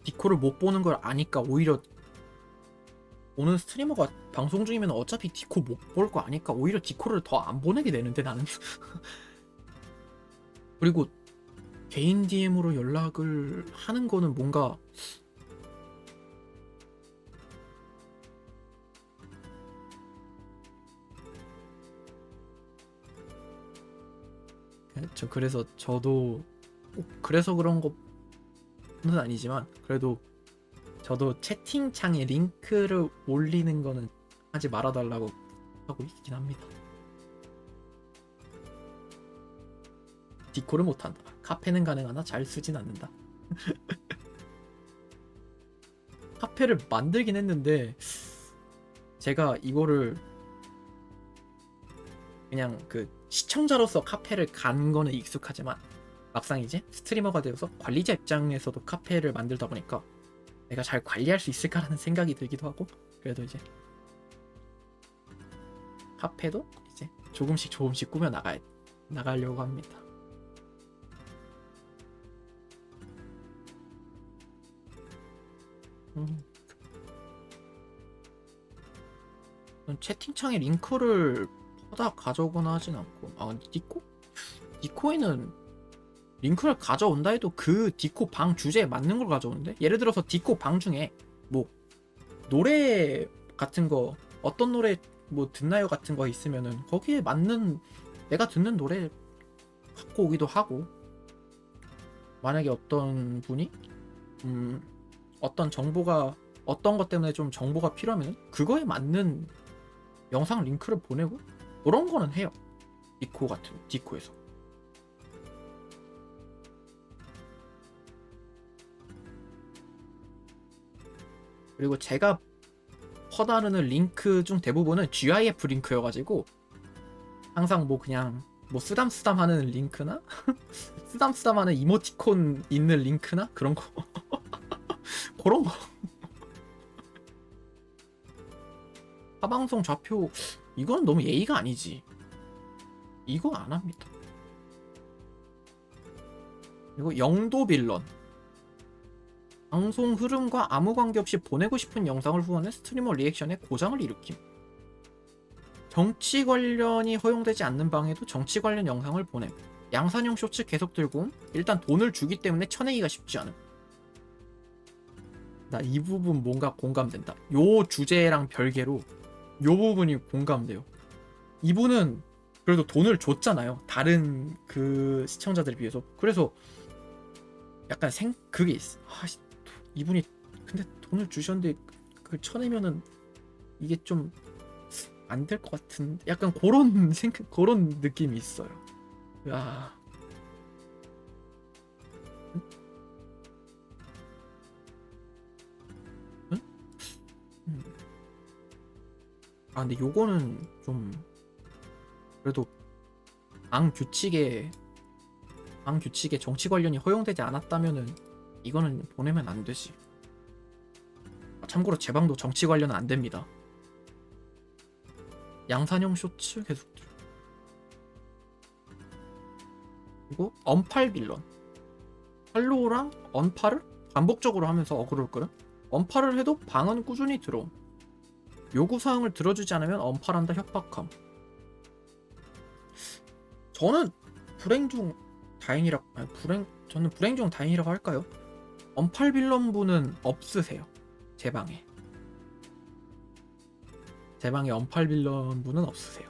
디코를 못 보는 걸 아니까 오히려 오는 스트리머가 방송 중이면 어차피 디코 못 볼 거 아니까 오히려 디코를 더 안 보내게 되는데 나는. 그리고 개인 DM으로 연락을 하는 거는 뭔가 저 그래서 저도 꼭 그래서 그런 거는 아니지만 그래도 저도 채팅창에 링크를 올리는 거는 하지 말아달라고 하고 있긴 합니다. 디코를 못한다. 카페는 가능하나 잘 쓰진 않는다. 카페를 만들긴 했는데 제가 이거를 그냥 그 시청자로서 카페를 간 거는 익숙하지만 막상 이제 스트리머가 되어서 관리자 입장에서도 카페를 만들다 보니까 내가 잘 관리할 수 있을까라는 생각이 들기도 하고 그래도 이제 카페도 이제 조금씩 꾸며 나가려고 합니다. 채팅창에 링크를 퍼다 가져오거나 하진 않고 디코? 디코에는 링크를 가져온다 해도 그 디코 방 주제에 맞는 걸 가져오는데 예를 들어서 디코 방 중에 뭐 노래 같은 거 어떤 노래 뭐 듣나요 같은 거 있으면은 거기에 맞는 내가 듣는 노래 갖고 오기도 하고 만약에 어떤 분이 어떤 정보가 어떤 것 때문에 좀 정보가 필요하면 그거에 맞는 영상 링크를 보내고 그런 거는 해요. 디코에서. 그리고 제가 퍼다르는 링크 중 대부분은 GIF 링크여가지고 항상 뭐 그냥 뭐 쓰담쓰담 하는 링크나 쓰담쓰담 하는 이모티콘 있는 링크나 그런 거 그런 거 타방송 좌표 이건 너무 예의가 아니지. 이거 안 합니다. 그리고 영도 빌런 방송 흐름과 아무 관계없이 보내고 싶은 영상을 후원해 스트리머 리액션에 고장을 일으킴. 정치 관련이 허용되지 않는 방에도 정치 관련 영상을 보냄. 양산형 쇼츠 계속 들고 옴. 일단 돈을 주기 때문에 쳐내기가 쉽지 않음. 나 이 부분 뭔가 공감된다. 요 주제랑 별개로 요 부분이 공감돼요. 이분은 그래도 돈을 줬잖아요. 다른 그 시청자들에 비해서. 그래서 약간 그게 있어. 이분이 근데 돈을 주셨는데 그걸 쳐내면은 이게 좀 안 될 것 같은 약간 그런 그런 느낌이 있어요. 야. 응? 근데 요거는 좀 그래도 방 규칙에 정치 관련이 허용되지 않았다면은 이거는 보내면 안 되지. 참고로 제 방도 정치 관련은 안 됩니다. 양산형 쇼츠 계속 들어. 그리고 언팔 빌런 할로우랑 언팔을 반복적으로 하면서 어그로를 끌음. 언팔을 해도 방은 꾸준히 들어옴. 요구사항을 들어주지 않으면 언팔한다 협박함. 저는 불행 중 다행이라고 저는 불행 중 다행이라고 할까요? 언팔 빌런 분은 없으세요. 제 방에 언팔 빌런 분은 없으세요.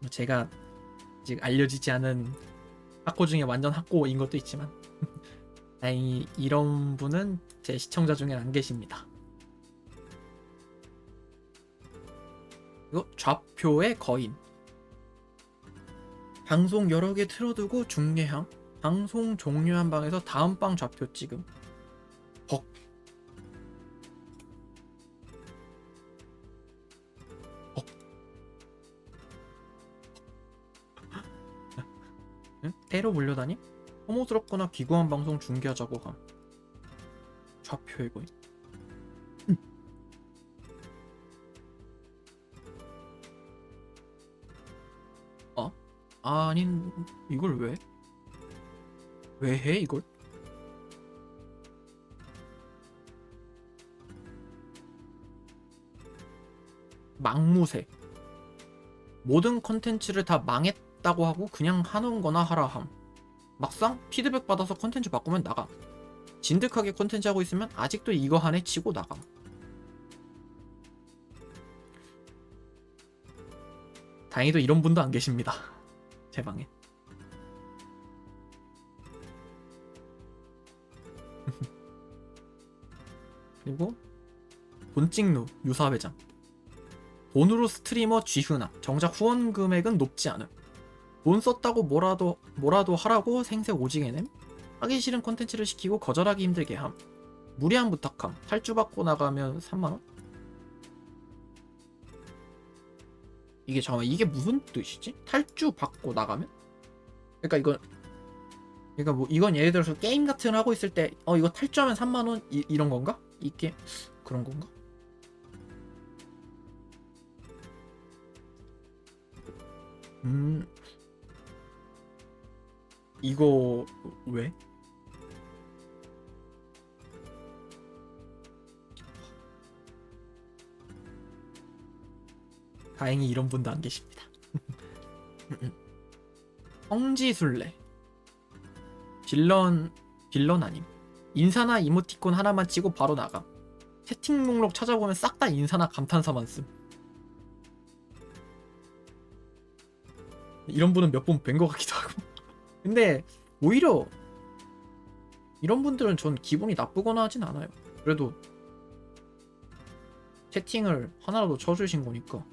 제가 아직 알려지지 않은 학고 중에 완전 학고인 것도 있지만 다행히 이런 분은 제 시청자 중에 안 계십니다. 그리고 좌표의 거인 방송 여러 개 틀어두고 중계함. 방송 종료한 방에서 다음 방 좌표 찍음. 벅. 응? 때로 몰려다니? 혐오스럽거나 기구한 방송 중계하자고 함. 좌표의 거인. 아닌 이걸 왜? 왜 해 이걸? 망무새 모든 컨텐츠를 다 망했다고 하고 그냥 하는 거나 하라 함. 막상 피드백 받아서 컨텐츠 바꾸면 나감. 진득하게 컨텐츠 하고 있으면 아직도 이거 하네 치고 나감. 다행히도 이런 분도 안 계십니다. 제 방에. 그리고 돈 찍누 유사회장. 돈으로 스트리머 쥐흔함. 정작 후원 금액은 높지 않음. 돈 썼다고 뭐라도 하라고 생색 오지게 냄. 하기 싫은 콘텐츠를 시키고 거절하기 힘들게 함. 무리한 부탁함. 탈주받고 나가면 3만원? 이게 잠깐만 이게 무슨 뜻이지? 탈주받고 나가면? 그러니까 뭐 이건 예를 들어서 게임 같은 거 하고 있을 때 이거 탈주하면 3만원 이런 건가? 이게 그런 건가? 이거 왜? 다행히 이런 분도 안 계십니다. 성지순례. 빌런 아님. 인사나 이모티콘 하나만 치고 바로 나감. 채팅 목록 찾아보면 싹 다 인사나 감탄사만 씀. 이런 분은 몇 번 뵌 것 같기도 하고. 근데 오히려 이런 분들은 전 기분이 나쁘거나 하진 않아요. 그래도 채팅을 하나라도 쳐주신 거니까.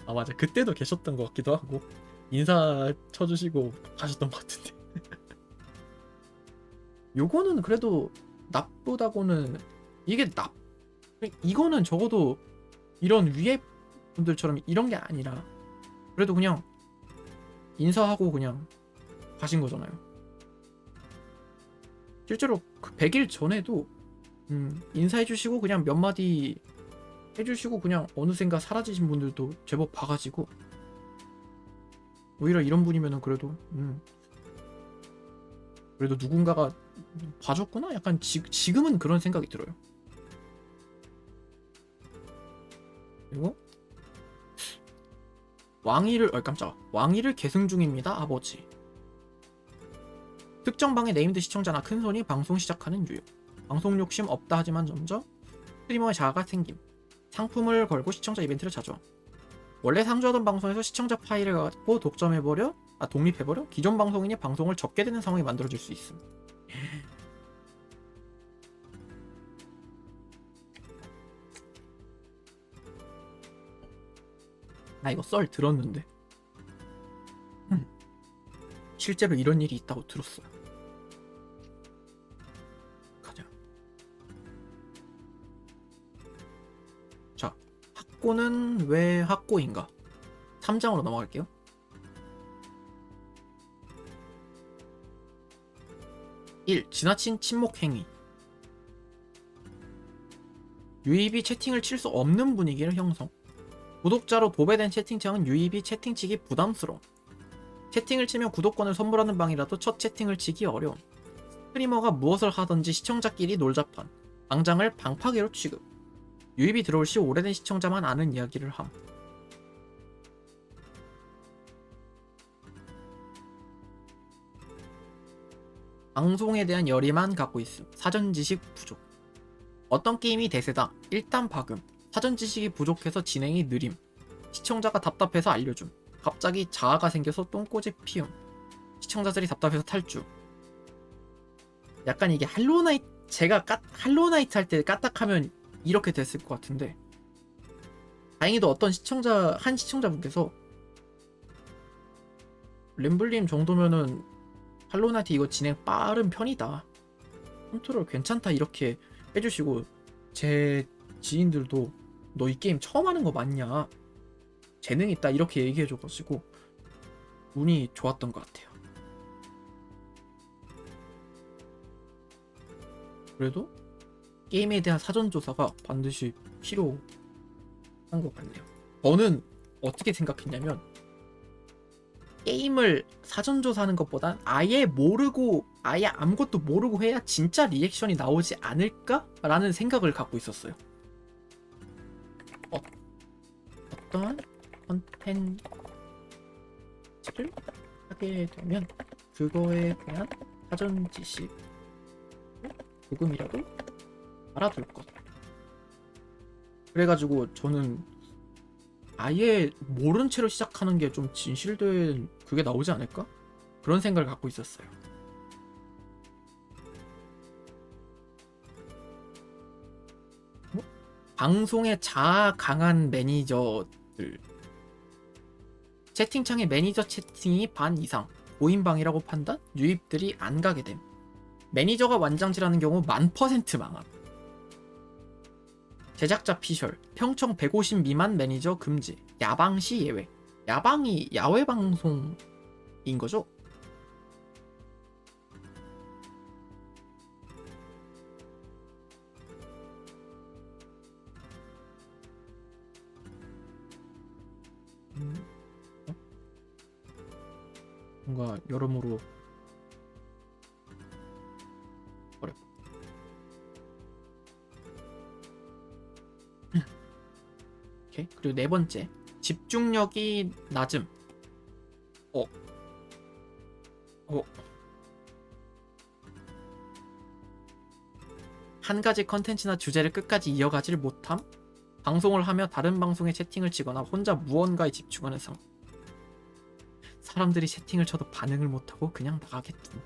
아 맞아, 그때도 계셨던 것 같기도 하고 인사 쳐주시고 가셨던 것 같은데. 요거는 그래도 나쁘다고는, 이거는 적어도 이런 위에 분들처럼 이런 게 아니라 그래도 그냥 인사하고 그냥 가신 거잖아요. 실제로 그 100일 전에도 인사해주시고 그냥 몇 마디 해주시고 그냥 어느샌가 사라지신 분들도 제법 봐가지고, 오히려 이런 분이면은 그래도 누군가가 봐줬구나? 약간 지금은 그런 생각이 들어요. 그리고 깜짝아. 왕위를 계승 중입니다 아버지. 특정 방의 네임드 시청자나 큰손이 방송 시작하는 유형. 방송 욕심 없다 하지만 점점 스트리머의 자아가 생김. 상품을 걸고 시청자 이벤트를 자주 함. 원래 상주하던 방송에서 시청자 파일을 갖고 독립해버려 기존 방송인이 방송을 접게 되는 상황이 만들어질 수 있음. 나 이거 썰 들었는데 실제로 이런 일이 있다고 들었어요. 가자. 자, 학고는 왜 학고인가? 3장으로 넘어갈게요. 지나친 침묵 행위. 유입이 채팅을 칠 수 없는 분위기를 형성. 구독자로 도배된 채팅창은 유입이 채팅치기 부담스러움. 채팅을 치면 구독권을 선물하는 방이라도 첫 채팅을 치기 어려움. 스트리머가 무엇을 하든지 시청자끼리 놀자판. 방장을 방파개로 취급. 유입이 들어올 시 오래된 시청자만 아는 이야기를 함. 방송에 대한 열의만 갖고 있음. 사전 지식 부족. 어떤 게임이 대세다. 일단 박음. 사전 지식이 부족해서 진행이 느림. 시청자가 답답해서 알려줌. 갑자기 자아가 생겨서 똥꼬집 피움. 시청자들이 답답해서 탈주. 약간 이게 할로나이트 할 때 까딱하면 이렇게 됐을 것 같은데, 다행히도 한 시청자분께서 램블님 정도면은 할로나이트 이거 진행 빠른 편이다, 컨트롤 괜찮다 이렇게 해주시고, 제 지인들도 너 이 게임 처음 하는 거 맞냐, 재능 있다 이렇게 얘기해줘가지고 운이 좋았던 것 같아요. 그래도 게임에 대한 사전조사가 반드시 필요한 것 같네요. 저는 어떻게 생각했냐면, 게임을 사전조사하는 것보단 아예 아무것도 모르고 해야 진짜 리액션이 나오지 않을까라는 생각을 갖고 있었어요. 어떤 컨텐츠를 하게 되면 그거에 대한 사전 지식 조금이라도 알아둘 것. 그래가지고 저는 아예 모른 채로 시작하는 게 좀 진실된 그게 나오지 않을까? 그런 생각을 갖고 있었어요. 뭐? 방송에 자아 강한 매니저들. 채팅창에 매니저 채팅이 반 이상 고인방이라고 판단? 유입들이 안 가게 됨. 매니저가 완장질하는 경우 1000% 망함. 제작자 피셜, 평청 150 미만 매니저 금지, 야방 시 예외. 야방이 야외 방송인 거죠? 어? 뭔가 여러모로 어렵. 오케이. 그리고 네 번째, 집중력이 낮음. 어. 한 가지 컨텐츠나 주제를 끝까지 이어가지를 못함. 방송을 하며 다른 방송에 채팅을 치거나 혼자 무언가에 집중하는 상황. 사람들이 채팅을 쳐도 반응을 못하고 그냥 나가겠군.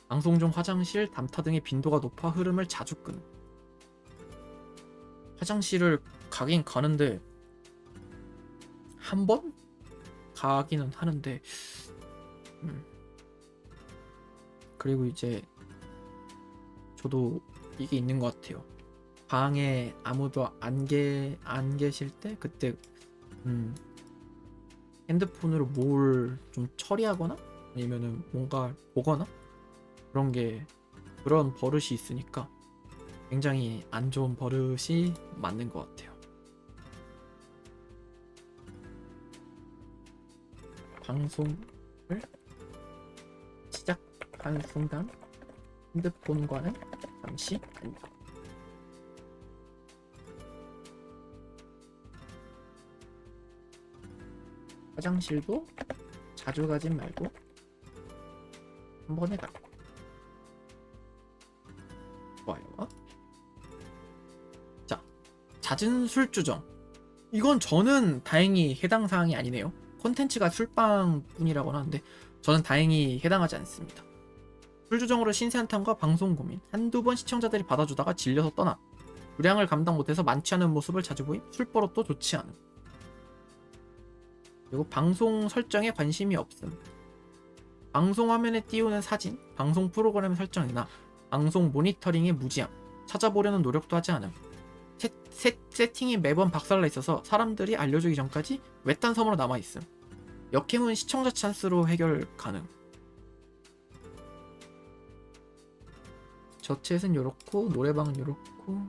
방송 중 화장실, 담타 등의 빈도가 높아 흐름을 자주 끄는. 화장실을 가긴 가는데 한 번 가기는 하는데 그리고 이제 저도 이게 있는 것 같아요. 방에 아무도 안 계실 때 그때 핸드폰으로 뭘 좀 처리하거나 아니면은 뭔가 보거나 그런 버릇이 있으니까 굉장히 안 좋은 버릇이 맞는 것 같아요. 방송을 시작한 순간 핸드폰과는 잠시 안녕. 화장실도 자주 가진 말고 한 번에 가고. 좋아요. 자, 잦은 술주정. 이건 저는 다행히 해당 사항이 아니네요. 콘텐츠가 술빵뿐이라고 하는데 저는 다행히 해당하지 않습니다. 술주정으로 신세 한탄과 방송 고민, 한두 번 시청자들이 받아주다가 질려서 떠나 분량을 감당 못해서 많지 않은 모습을 자주 보임, 술버릇도 좋지 않음. 그리고 방송 설정에 관심이 없음. 방송 화면에 띄우는 사진, 방송 프로그램 설정이나 방송 모니터링에 무지함, 찾아보려는 노력도 하지 않음. 세팅이 매번 박살나 있어서 사람들이 알려주기 전까지 외딴 섬으로 남아있음. 역행은 시청자 찬스로 해결 가능. 저챗은 요렇고 노래방은 요렇고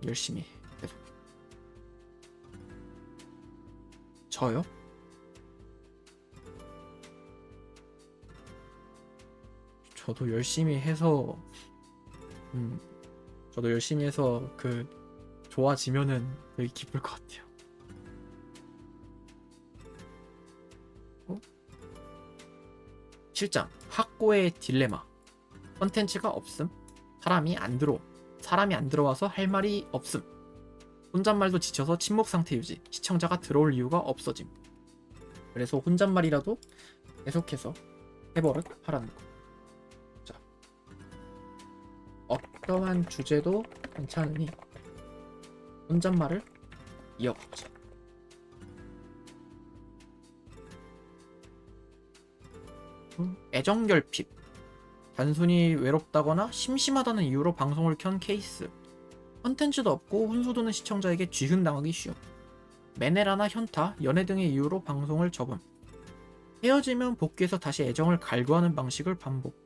열심히 계속. 저요? 저도 열심히 해서 그 좋아지면은 되게 기쁠 것 같아요. 실장, 학고의 딜레마. 컨텐츠가 없음. 사람이 안 들어와서 할 말이 없음. 혼잣말도 지쳐서 침묵 상태 유지. 시청자가 들어올 이유가 없어짐. 그래서 혼잣말이라도 계속해서 해버릇 하라는 거. 자, 어떠한 주제도 괜찮으니 혼잣말을 이어가자. 애정결핍. 단순히 외롭다거나 심심하다는 이유로 방송을 켠 케이스. 컨텐츠도 없고 훈수 두는 시청자에게 쥐흔당하기 쉬움. 매네라나 현타, 연애 등의 이유로 방송을 접음. 헤어지면 복귀해서 다시 애정을 갈구하는 방식을 반복.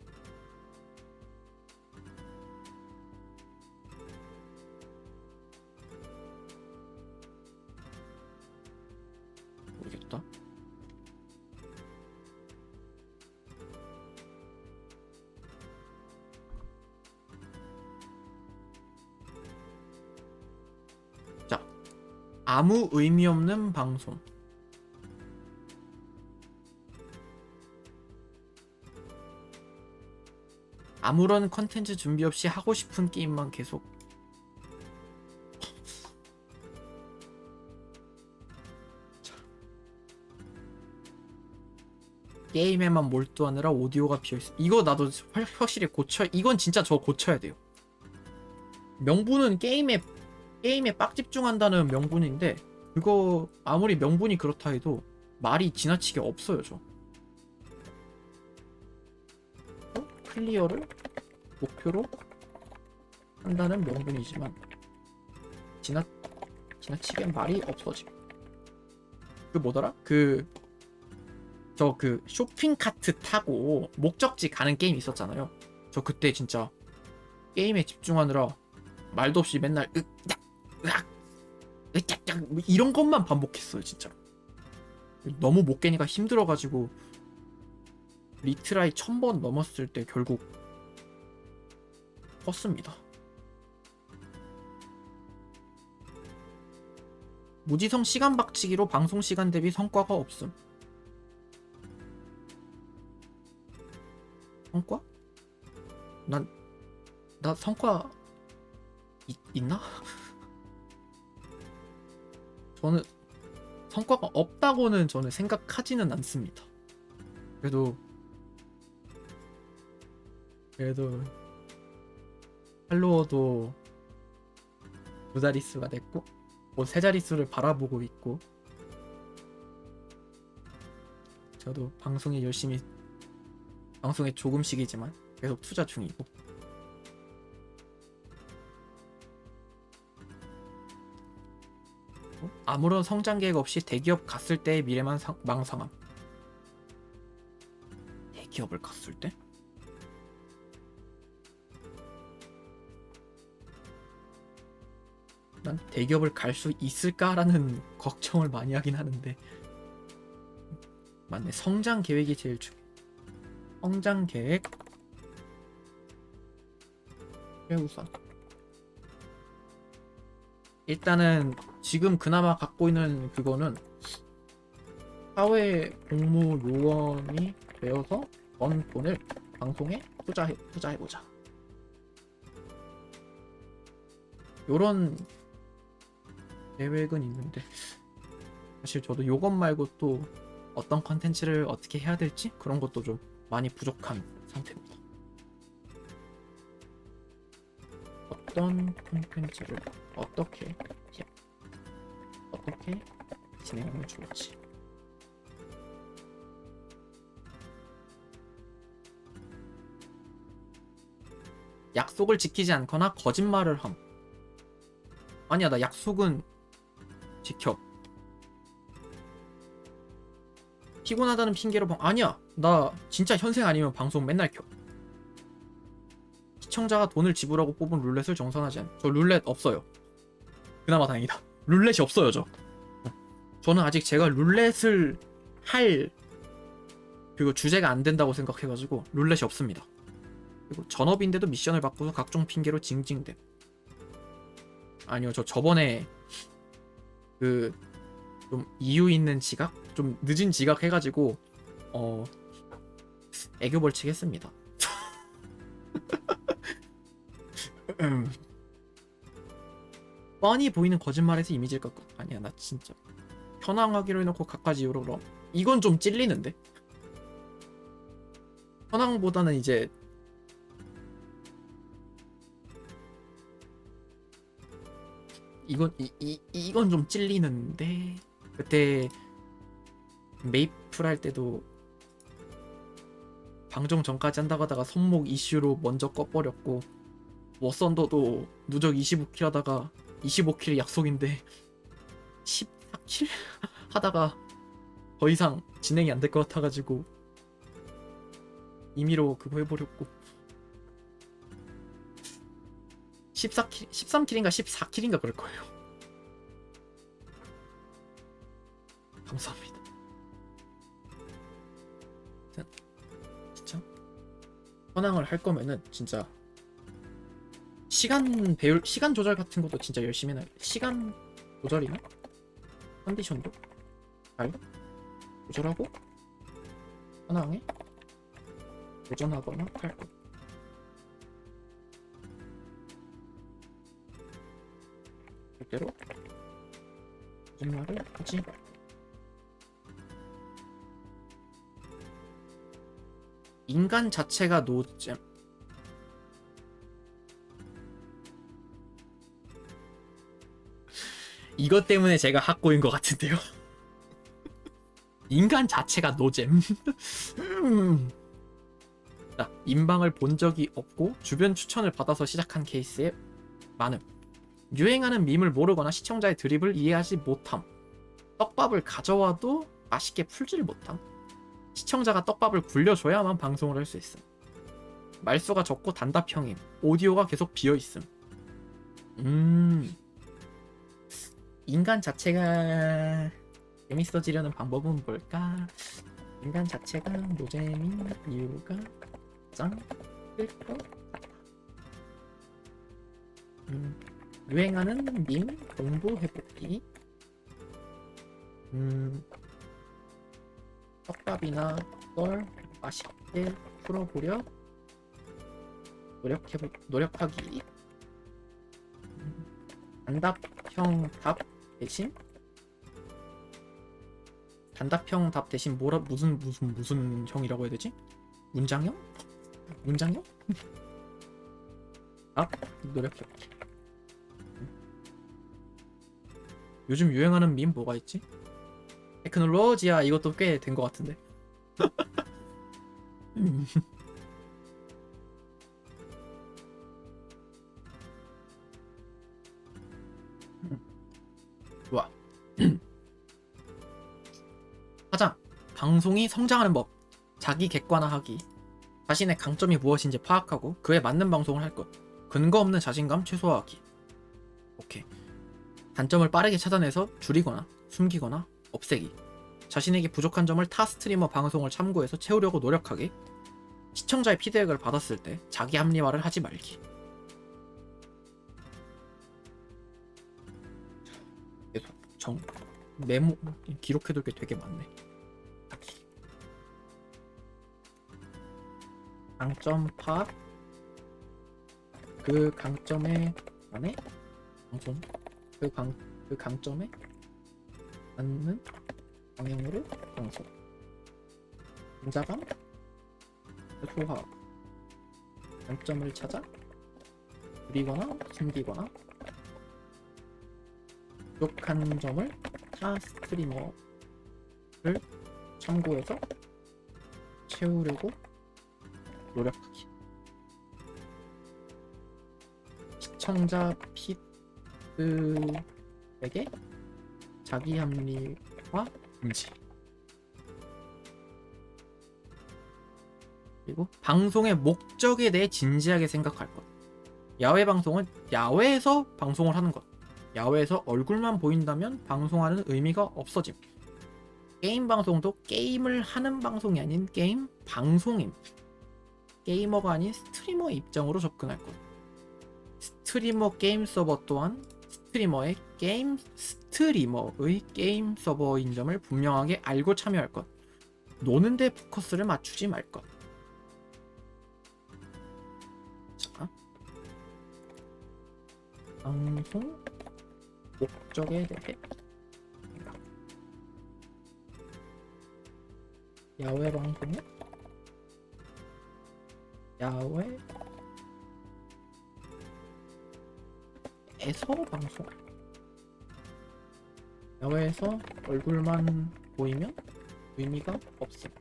모르겠다. 자, 아무 의미 없는 방송. 아무런 컨텐츠 준비 없이 하고 싶은 게임만 계속. 게임에만 몰두하느라 오디오가 비어있어. 이거 나도 확실히 이건 진짜 저 고쳐야 돼요. 명분은 게임에 빡 집중한다는 명분인데, 그거 아무리 명분이 그렇다 해도 말이 지나치게 없어요. 저 클리어를 목표로 한다는 명분이지만 지나치게 말이 없어지. 그 뭐더라? 저 쇼핑 카트 타고 목적지 가는 게임 있었잖아요. 저 그때 진짜 게임에 집중하느라 말도 없이 맨날 으악 뭐 이런 것만 반복했어요. 진짜 너무 못 깨니까 힘들어가지고 리트라이 1000번 넘었을 때 결국 껐습니다. 무지성 시간 박치기로 방송 시간 대비 성과가 없음. 성과? 나 성과 있나? 저는 성과가 없다고는 저는 생각하지는 않습니다. 그래도 팔로워도 2자릿수가 됐고 뭐 3자릿수를 바라보고 있고, 저도 방송에 조금씩이지만 계속 투자 중이고, 아무런 성장 계획 없이 대기업 갔을 때의 미래만 망상함. 대기업을 갔을 때? 난 대기업을 갈 수 있을까라는 걱정을 많이 하긴 하는데, 맞네. 성장 계획이 제일 중요해. 성장 계획 최우선. 일단은 지금 그나마 갖고 있는 그거는 사회 공무 요원이 되어서 번 돈을 방송에 투자해보자. 요런 계획은 있는데, 사실 저도 요것 말고 또 어떤 컨텐츠를 어떻게 해야 될지 그런 것도 좀 많이 부족한 상태입니다. 어떤 콘텐츠를 어떻게 진행하면 좋을지. 약속을 지키지 않거나 거짓말을 함. 아니야, 나 약속은 지켜. 피곤하다는 핑계로 아니야, 나 진짜 현생 아니면 방송 맨날 켜. 시청자가 돈을 지불하고 뽑은 룰렛을 정산하지 않. 저 룰렛 없어요. 그나마 다행이다. 룰렛이 없어요. 저는 아직 제가 룰렛을 할 그리고 주제가 안 된다고 생각해가지고 룰렛이 없습니다. 그리고 전업인데도 미션을 바꿔서 각종 핑계로 징징댐. 아니요, 저 저번에 좀 이유 있는 지각? 좀 늦은 지각 해가지고 애교 벌칙 했습니다. 뻔히 보이는 거짓말에서 이미지를 깎고. 아니야, 나 진짜 현황하기로 해놓고 갖가지 이유로 그럼 이건 좀 찔리는데. 현황보다는 이제 이건 좀 찔리는데. 그때 메이플 할 때도 방송 전까지 한다고 하다가 손목 이슈로 먼저 꺼버렸고, 워썬더도 누적 25킬 하다가 25킬 약속인데 14킬 하다가 더 이상 진행이 안 될 것 같아가지고 임의로 그거 해버렸고, 14킬, 13킬인가 14킬인가 그럴 거예요. 감사합니다. 진짜 현황을 할 거면은 진짜 시간 조절 같은 것도 진짜 열심히 해놔요. 시간 조절이나 컨디션도 잘 조절하고 현황에 도전하거나 할 거. 절대로 거짓말을 하지 인간 자체가 노잼. 이것 때문에 제가 학고인 것 같은데요. 인간 자체가 노잼. 자, 인방을 본 적이 없고 주변 추천을 받아서 시작한 케이스에 많음. 유행하는 밈을 모르거나 시청자의 드립을 이해하지 못함. 떡밥을 가져와도 맛있게 풀지를 못함. 시청자가 떡밥을 굴려줘야만 방송을 할 수 있음. 말수가 적고 단답형임. 오디오가 계속 비어있음. 인간 자체가 재밌어지려는 방법은 뭘까? 인간 자체가 노잼인 이유가 가장 클 것 같아. 유행하는 밈 공부해보기. 떡밥이나 걸 맛있게 풀어보려 노력하기. 단답형 답 대신 무슨 형이라고 해야 되지? 문장형? 문장형? 노력해볼게. 요즘 유행하는 밈 뭐가 있지? 테크놀로지야. 이것도 꽤 된 것 같은데. 좋아. 가장 방송이 성장하는 법. 자기 객관화하기. 자신의 강점이 무엇인지 파악하고 그에 맞는 방송을 할 것. 근거 없는 자신감 최소화하기. 오케이. 단점을 빠르게 찾아내서 줄이거나 숨기거나 없애기. 자신에게 부족한 점을 타 스트리머 방송을 참고해서 채우려고 노력하기. 시청자의 피드백을 받았을 때 자기 합리화를 하지 말기. 계속 메모 기록해둘 게 되게 많네. 강점 파악. 그 강점에 안에 방송. 그 강점에 맞는 방향으로 방송. 긴장감 소화. 장점을 찾아 줄이거나 숨기거나 부족한 점을 타 스트리머를 참고해서 채우려고 노력하기. 시청자 피드백에 자기 합리화 금지. 그리고 방송의 목적에 대해 진지하게 생각할 것. 야외 방송은 야외에서 방송을 하는 것. 야외에서 얼굴만 보인다면 방송하는 의미가 없어짐. 게임 방송도 게임을 하는 방송이 아닌 게임 방송임. 게이머가 아닌 스트리머 입장으로 접근할 것. 스트리머 게임 서버 또한 스트리머의 게임 서버인 점을 분명하게 알고 참여할 것. 노는 데 포커스를 맞추지 말 것. 자, 방송 목적에 대해 야외 방송은 야외에서 방송. 야외에서 얼굴만 보이면 의미가 없음.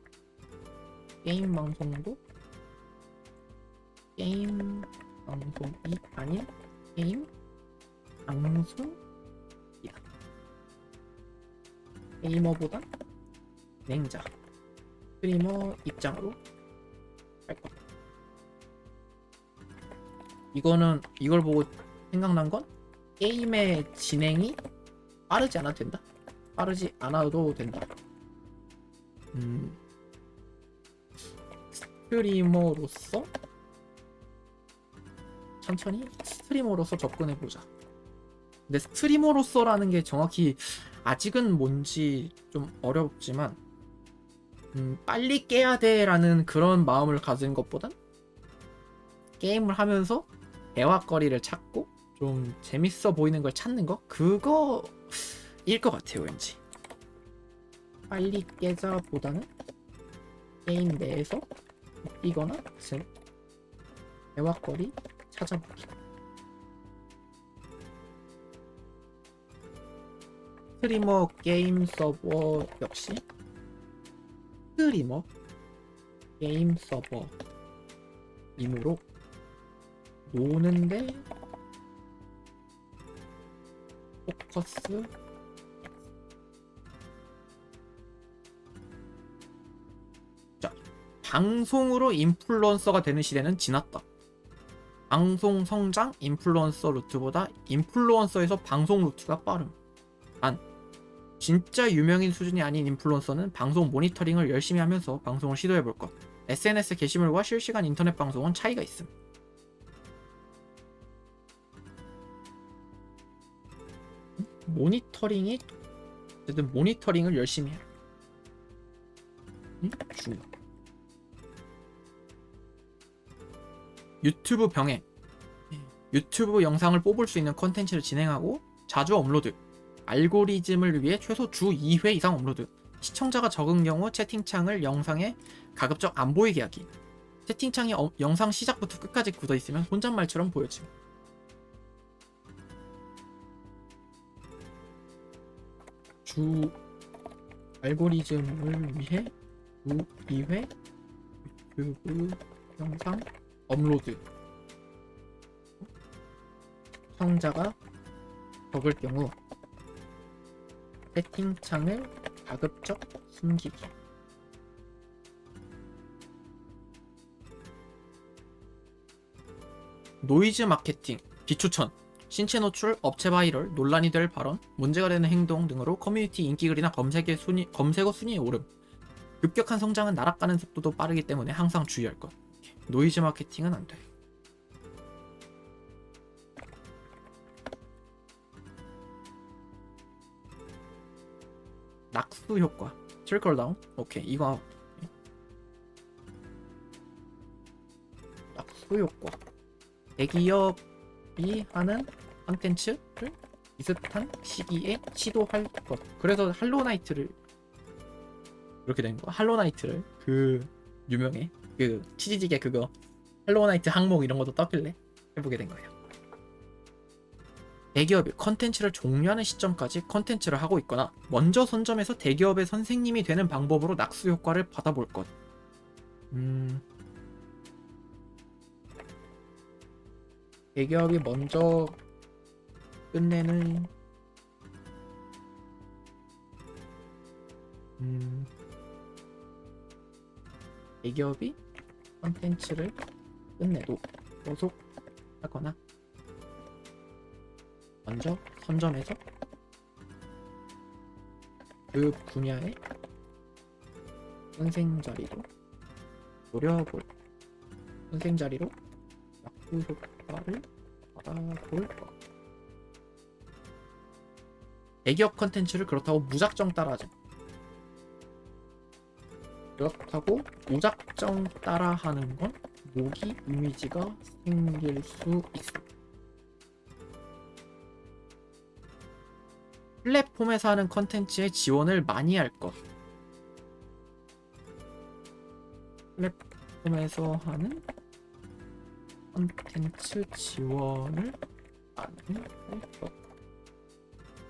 게임 방송도 게임 방송이 아닌 게임 방송이다. 게이머보다 진행자, 스트리머 입장으로 할 것. 이걸 보고 생각난 건 게임의 진행이 빠르지 않아도 된다. 빠르지 않아도 된다. 스트리머로서 천천히 스트리머로서 접근해보자. 근데 스트리머로서라는 게 정확히 아직은 뭔지 좀 어렵지만 빨리 깨야 돼라는 그런 마음을 가진 것보단 게임을 하면서 대화거리를 찾고 좀 재밌어 보이는 걸 찾는 거? 그거일 것 같아요, 왠지. 빨리 깨자보다는 게임 내에서 웃기거나 대화거리 찾아보기. 스트리머 게임 서버 역시 스트리머 게임 서버이므로 노는데 포커스. 자, 방송으로 인플루언서가 되는 시대는 지났다. 방송 성장 인플루언서 루트보다 인플루언서에서 방송 루트가 빠름. 단 진짜 유명인 수준이 아닌 인플루언서는 방송 모니터링을 열심히 하면서 방송을 시도해볼 것. SNS 게시물과 실시간 인터넷 방송은 차이가 있음. 모니터링이 어쨌든 모니터링을 열심히 해라. 중요. 유튜브 병행. 유튜브 영상을 뽑을 수 있는 컨텐츠를 진행하고 자주 업로드. 알고리즘을 위해 최소 주 2회 이상 업로드. 시청자가 적은 경우 채팅창을 영상에 가급적 안 보이게 하기. 채팅창이 영상 시작부터 끝까지 굳어 있으면 혼잣말처럼 보여짐. 주 알고리즘을 위해 주 2회 유튜브 영상 업로드. 시청자가 적을 경우 채팅창을 가급적 숨기기. 노이즈 마케팅, 비추천, 신체 노출, 업체 바이럴, 논란이 될 발언, 문제가 되는 행동 등으로 커뮤니티 인기글이나 검색어 순위에 오름. 급격한 성장은 날아가는 속도도 빠르기 때문에 항상 주의할 것. 노이즈 마케팅은 안 돼. 낙수 효과, 트리클 다운. 오케이, 이거 낙수 효과. 대기업이 하는 컨텐츠를 비슷한 시기에 시도할 것. 그래서 할로나이트를 이렇게 된 거. 할로나이트를 그 유명해 그 치즈지게 그거 할로나이트 항목 이런 것도 떴길래 해보게 된 거예요. 대기업이 컨텐츠를 종료하는 시점까지 컨텐츠를 하고 있거나 먼저 선점해서 대기업의 선생님이 되는 방법으로 낙수 효과를 받아볼 것. 대기업이 먼저 끝내는 대기업이 컨텐츠를 끝내도 소속하거나 먼저 선점해서 그 분야의 선생 자리로 노려볼 선생 자리로 낙수 효과를 받아볼 것. 대기업 컨텐츠를 그렇다고 무작정 따라하지. 그렇다고 무작정 따라하는 건 모기 이미지가 생길 수 있어. 플랫폼에서 하는 컨텐츠의 지원을 많이 할 것. 플랫폼에서 하는 컨텐츠 지원을 많이 할 것.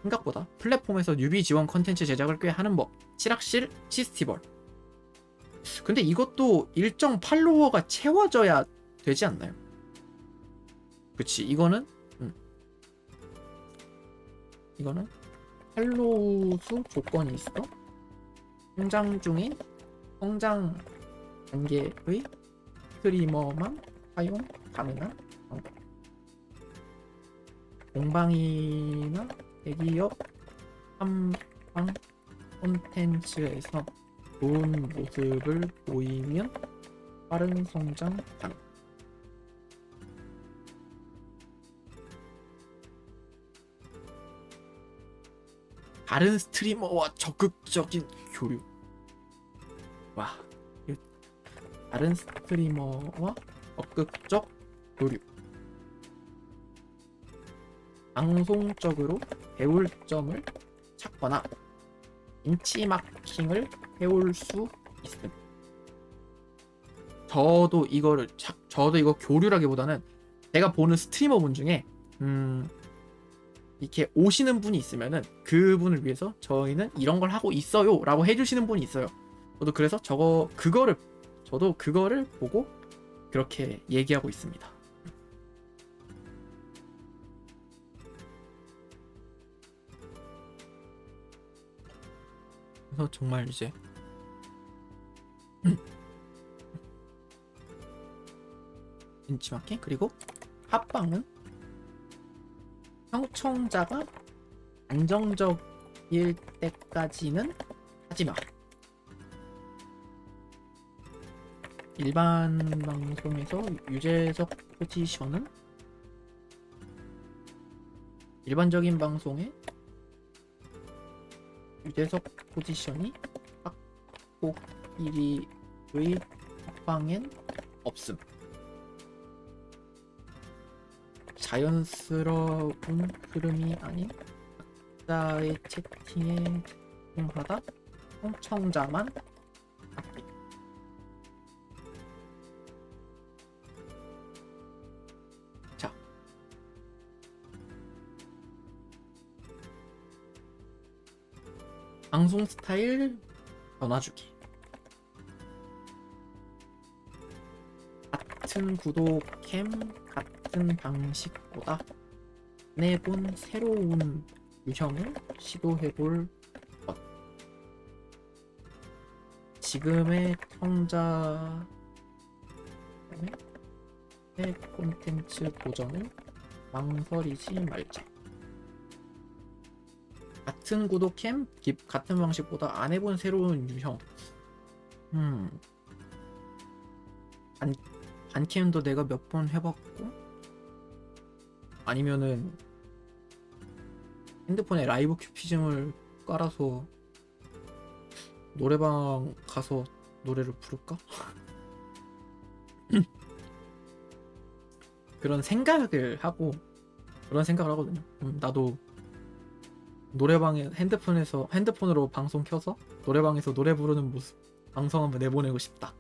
생각보다 플랫폼에서 뉴비 지원 컨텐츠 제작을 꽤 하는 법. 칠학실 치스티벌. 근데 이것도 일정 팔로워가 채워져야 되지 않나요? 그치, 이거는 팔로우 수 조건이 있어. 성장 중인 성장 단계의 스트리머만 사용 가능한 방법. 공방이나 대기업 탐방 콘텐츠에서 좋은 모습을 보이면 빠른 성장 가능. 다른 스트리머와 적극적인 교류. 와, 다른 스트리머와 적극적 교류. 방송적으로 배울 점을 찾거나 벤치마킹을 해올 수 있음. 저도 이거 교류라기보다는 제가 보는 스트리머분 중에 이렇게 오시는 분이 있으면은 그분을 위해서 저희는 이런 걸 하고 있어요 라고 해주시는 분이 있어요. 저도 그래서 그거를 보고 그렇게 얘기하고 있습니다. 그래서 정말 이제 벤치마킹 그리고 합방은 평청자가 안정적일 때까지는 하지마. 일반 방송에서 유재석 포지션은 일반적인 방송에 유재석 포지션이 학폭 1위의 합방엔 없음. 자연스러운 흐름이 아닌 각자의 채팅에 집중하다 평청자만 합의. 자, 방송 스타일 변화주기. 같은 구독캠 같은 방식보다 내본 새로운 유형을 시도해볼 것. 지금의 청자의 콘텐츠 도전을 망설이지 말자. 같은 구독캠 같은 방식보다 안 해본 새로운 유형. 반캠도 내가 몇 번 해봤고, 아니면은 핸드폰에 라이브 큐피즘을 깔아서 노래방 가서 노래를 부를까? 그런 생각을 하거든요. 나도 노래방에 핸드폰으로 방송 켜서 노래방에서 노래 부르는 모습 방송 한번 내보내고 싶다.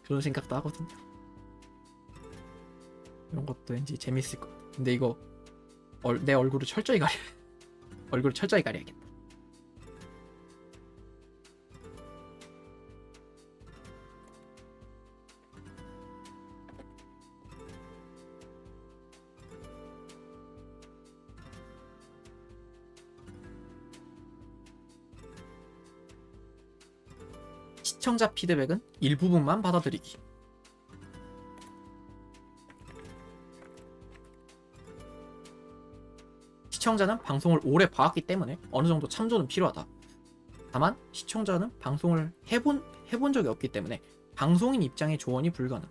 그런 생각도 하거든요. 이런 것도 왠지 재밌을 것 같아. 근데 이거 내 얼굴을 철저히 가려야겠다. 시청자 피드백은 일부분만 받아들이기. 시청자는 방송을 오래 봐왔기 때문에 어느 정도 참조는 필요하다. 다만 시청자는 방송을 해본 적이 없기 때문에 방송인 입장의 조언이 불가능.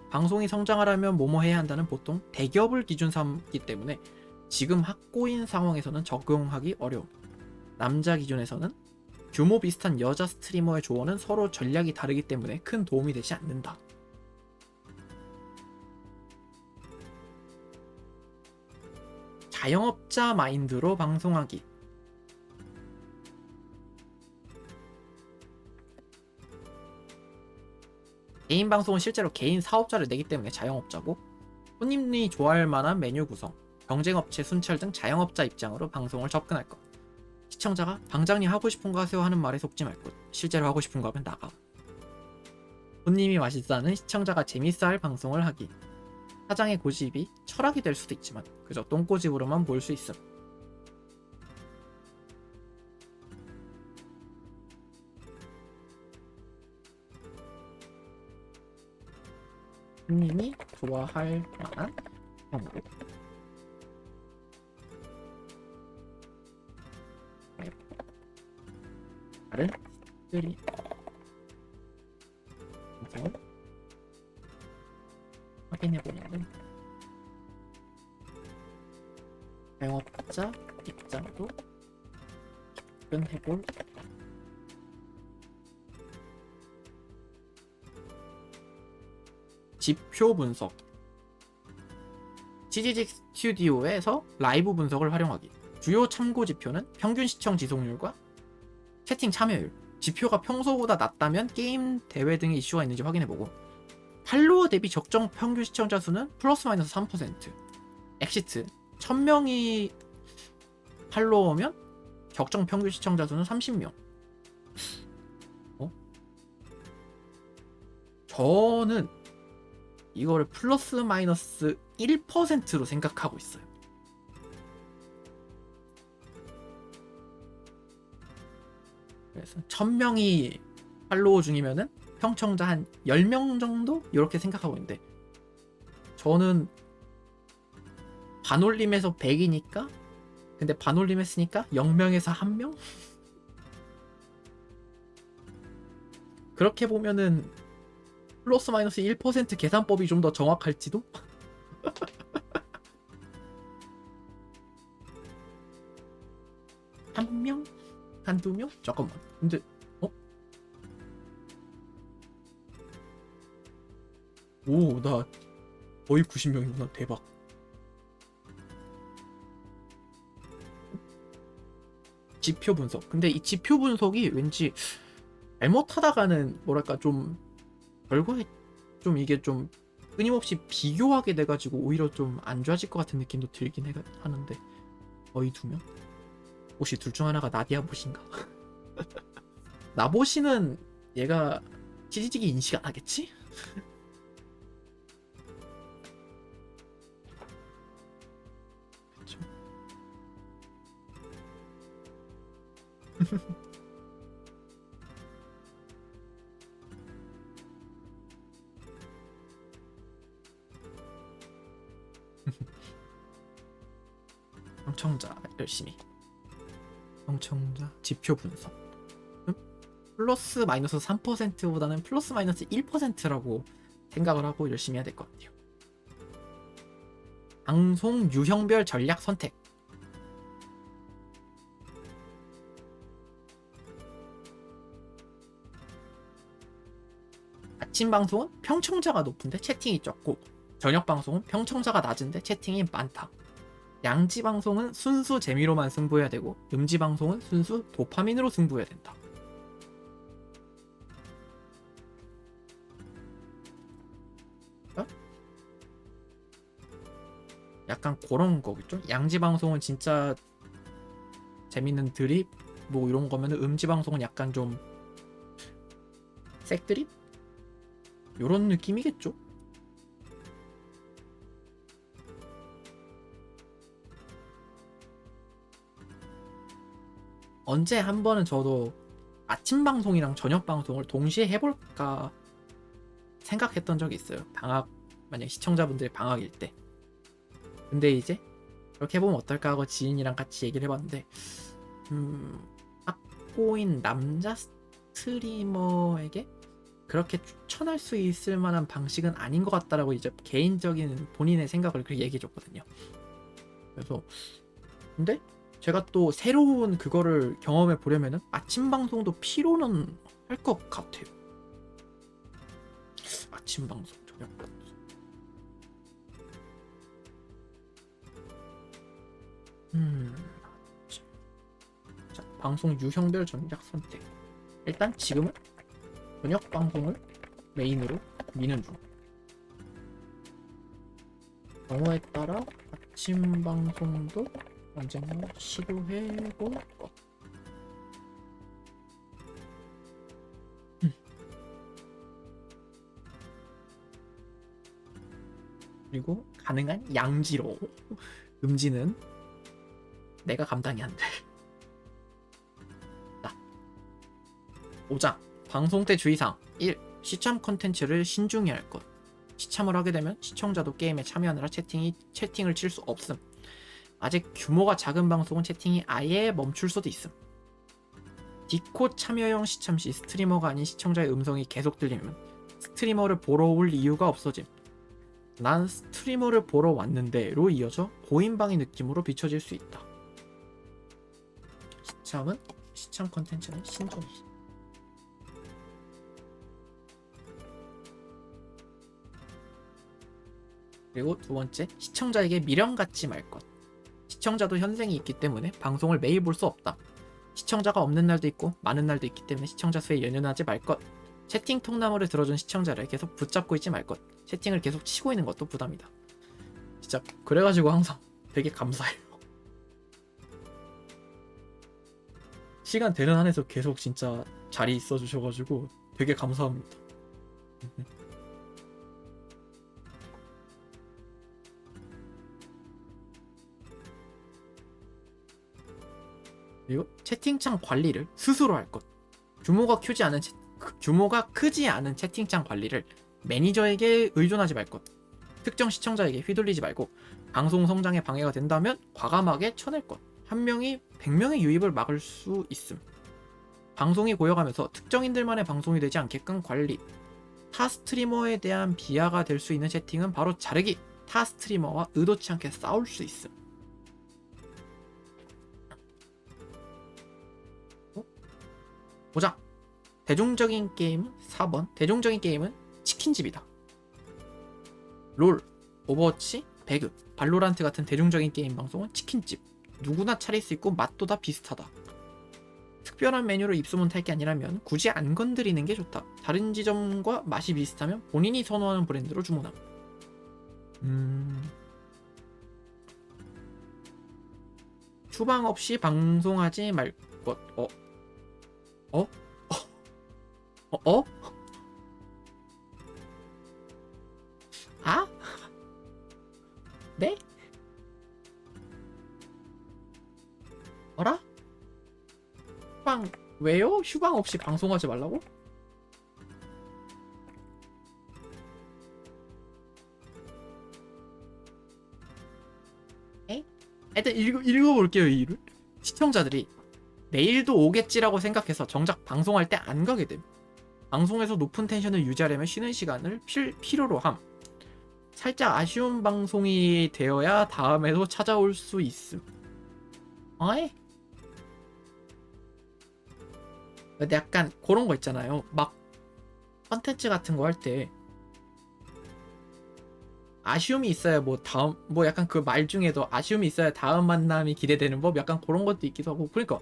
방송이 성장하려면 뭐뭐 해야 한다는 보통 대기업을 기준 삼기 때문에 지금 학고인 상황에서는 적용하기 어려움. 남자 기준에서는 규모 비슷한 여자 스트리머의 조언은 서로 전략이 다르기 때문에 큰 도움이 되지 않는다. 자영업자 마인드로 방송하기. 개인 방송은 실제로 개인 사업자를 내기 때문에 자영업자고, 손님이 좋아할 만한 메뉴 구성, 경쟁업체 순찰 등 자영업자 입장으로 방송을 접근할 것. 시청자가 방장님 하고 싶은 거 하세요 하는 말에 속지 말 것. 실제로 하고 싶은 거 하면 나가. 손님이 맛있어하는 시청자가 재밌어할 방송을 하기. 사장의 고집이 철학이 될 수도 있지만 그저 똥고집으로만 보일 수 있음. 손님이 좋아할 만한 형으로. 다른 스트리 방송을 확인해보면 자영업자 입장으로 접근해볼 지표 분석. CGG 스튜디오에서 라이브 분석을 활용하기. 주요 참고 지표는 평균 시청 지속률과 채팅 참여율. 지표가 평소보다 낮다면 게임 대회 등의 이슈가 있는지 확인해보고, 팔로워 대비 적정 평균 시청자 수는 플러스 마이너스 3%. 엑시트 1000명이 팔로워면 적정 평균 시청자 수는 30명. 저는 이거를 플러스 마이너스 1%로 생각하고 있어요. 그래서 1000명이 팔로워 중이면은 평청자 한 10명 정도? 이렇게 생각하고 있는데, 저는 반올림에서 100이니까, 근데 반올림 했으니까 0명에서 1명? 그렇게 보면은 플러스 마이너스 1% 계산법이 좀 더 정확할지도? 한 명? 한두 명? 잠깐만. 근데 오, 나 거의 90명이구나. 대박. 지표 분석. 근데 이 지표 분석이 왠지 잘못하다가는 뭐랄까 좀 결과에 좀 이게 좀 끊임없이 비교하게 돼가지고 오히려 좀 안 좋아질 것 같은 느낌도 들긴 하는데, 거의 2명? 혹시 둘 중 하나가 나디아 보신가? 나보시는 얘가 치지직이 인식 안 하겠지? 그쵸? 평청자 열심히. 평청자 지표 분석. 플러스 마이너스 3%보다는 플러스 마이너스 1%라고 생각을 하고 열심히 해야 될 것 같아요. 방송 유형별 전략 선택. 아침 방송은 평청자가 높은데 채팅이 적고, 저녁 방송은 평청자가 낮은데 채팅이 많다. 양지 방송은 순수 재미로만 승부해야 되고, 음지 방송은 순수 도파민으로 승부해야 된다. 약간 그런 거겠죠? 양지 방송은 진짜 재밌는 드립 뭐 이런 거면은, 음지 방송은 약간 좀 색드립? 요런 느낌이겠죠? 언제 한 번은 저도 아침 방송이랑 저녁 방송을 동시에 해볼까 생각했던 적이 있어요. 만약 시청자분들이 방학일 때. 근데 이제 그렇게 해보면 어떨까 하고 지인이랑 같이 얘기를 해봤는데, 학고인 남자 스트리머에게 그렇게 추천할 수 있을 만한 방식은 아닌 것 같다라고 이제 개인적인 본인의 생각을 그렇게 얘기해줬거든요. 그래서 근데 제가 또 새로운 그거를 경험해 보려면은 아침 방송도 필요는 할 것 같아요. 아침 방송, 저녁 방송. 자, 방송 유형별 전략 선택. 일단 지금은 저녁 방송을 메인으로 미는 중. 경우에 따라 아침 방송도 언젠가 시도해볼 것. 그리고 가능한 양지로. 음지는 내가 감당이 안 돼. 자, 5장 방송 때 주의사항. 1. 시참 컨텐츠를 신중히 할 것. 시참을 하게 되면 시청자도 게임에 참여하느라 채팅을 칠 수 없음. 아직 규모가 작은 방송은 채팅이 아예 멈출 수도 있음. 디코 참여형 시참 시 스트리머가 아닌 시청자의 음성이 계속 들리면 스트리머를 보러 올 이유가 없어짐. 난 스트리머를 보러 왔는데로 이어져 고인방의 느낌으로 비춰질 수 있다. 시참 컨텐츠는 신중히. 그리고 두 번째, 시청자에게 미련 갖지 말 것. 시청자도 현생이 있기 때문에 방송을 매일 볼 수 없다. 시청자가 없는 날도 있고 많은 날도 있기 때문에 시청자 수에 연연하지 말 것. 채팅 통나무를 들어준 시청자를 계속 붙잡고 있지 말 것. 채팅을 계속 치고 있는 것도 부담이다. 진짜 그래가지고 항상 되게 감사해요. 시간 되는 한에서 계속 진짜 자리 있어 주셔가지고 되게 감사합니다. 그리고 채팅창 관리를 스스로 할 것. 규모가 크지 않은 채팅창 관리를 매니저에게 의존하지 말 것. 특정 시청자에게 휘둘리지 말고 방송 성장에 방해가 된다면 과감하게 쳐낼 것. 한 명이 100명의 유입을 막을 수 있음. 방송이 고여가면서 특정인들만의 방송이 되지 않게끔 관리. 타 스트리머에 대한 비하가 될 수 있는 채팅은 바로 자르기. 타 스트리머와 의도치 않게 싸울 수 있음. 보자. 대중적인 게임은 4번. 대중적인 게임은 치킨집이다. 롤, 오버워치, 배그, 발로란트 같은 대중적인 게임 방송은 치킨집. 누구나 차릴 수 있고 맛도 다 비슷하다. 특별한 메뉴로 입소문 탈 게 아니라면 굳이 안 건드리는 게 좋다. 다른 지점과 맛이 비슷하면 본인이 선호하는 브랜드로 주문함. 추방 없이 방송하지 말 것. 어? 어? 아? 네? 어라? 휴방 왜요? 휴방 없이 방송하지 말라고? 에? 일단 읽어볼게요. 이 일을. 시청자들이 내일도 오겠지라고 생각해서 정작 방송할 때 안 가게 됨. 방송에서 높은 텐션을 유지하려면 쉬는 시간을 필요로 함. 살짝 아쉬운 방송이 되어야 다음에도 찾아올 수 있음. 어이? 근데 약간 그런 거 있잖아요. 막 컨텐츠 같은 거 할 때 아쉬움이 있어야 뭐 다음 뭐 약간 그 말 중에도 아쉬움이 있어야 다음 만남이 기대되는 법 약간 그런 것도 있기도 하고. 그러니까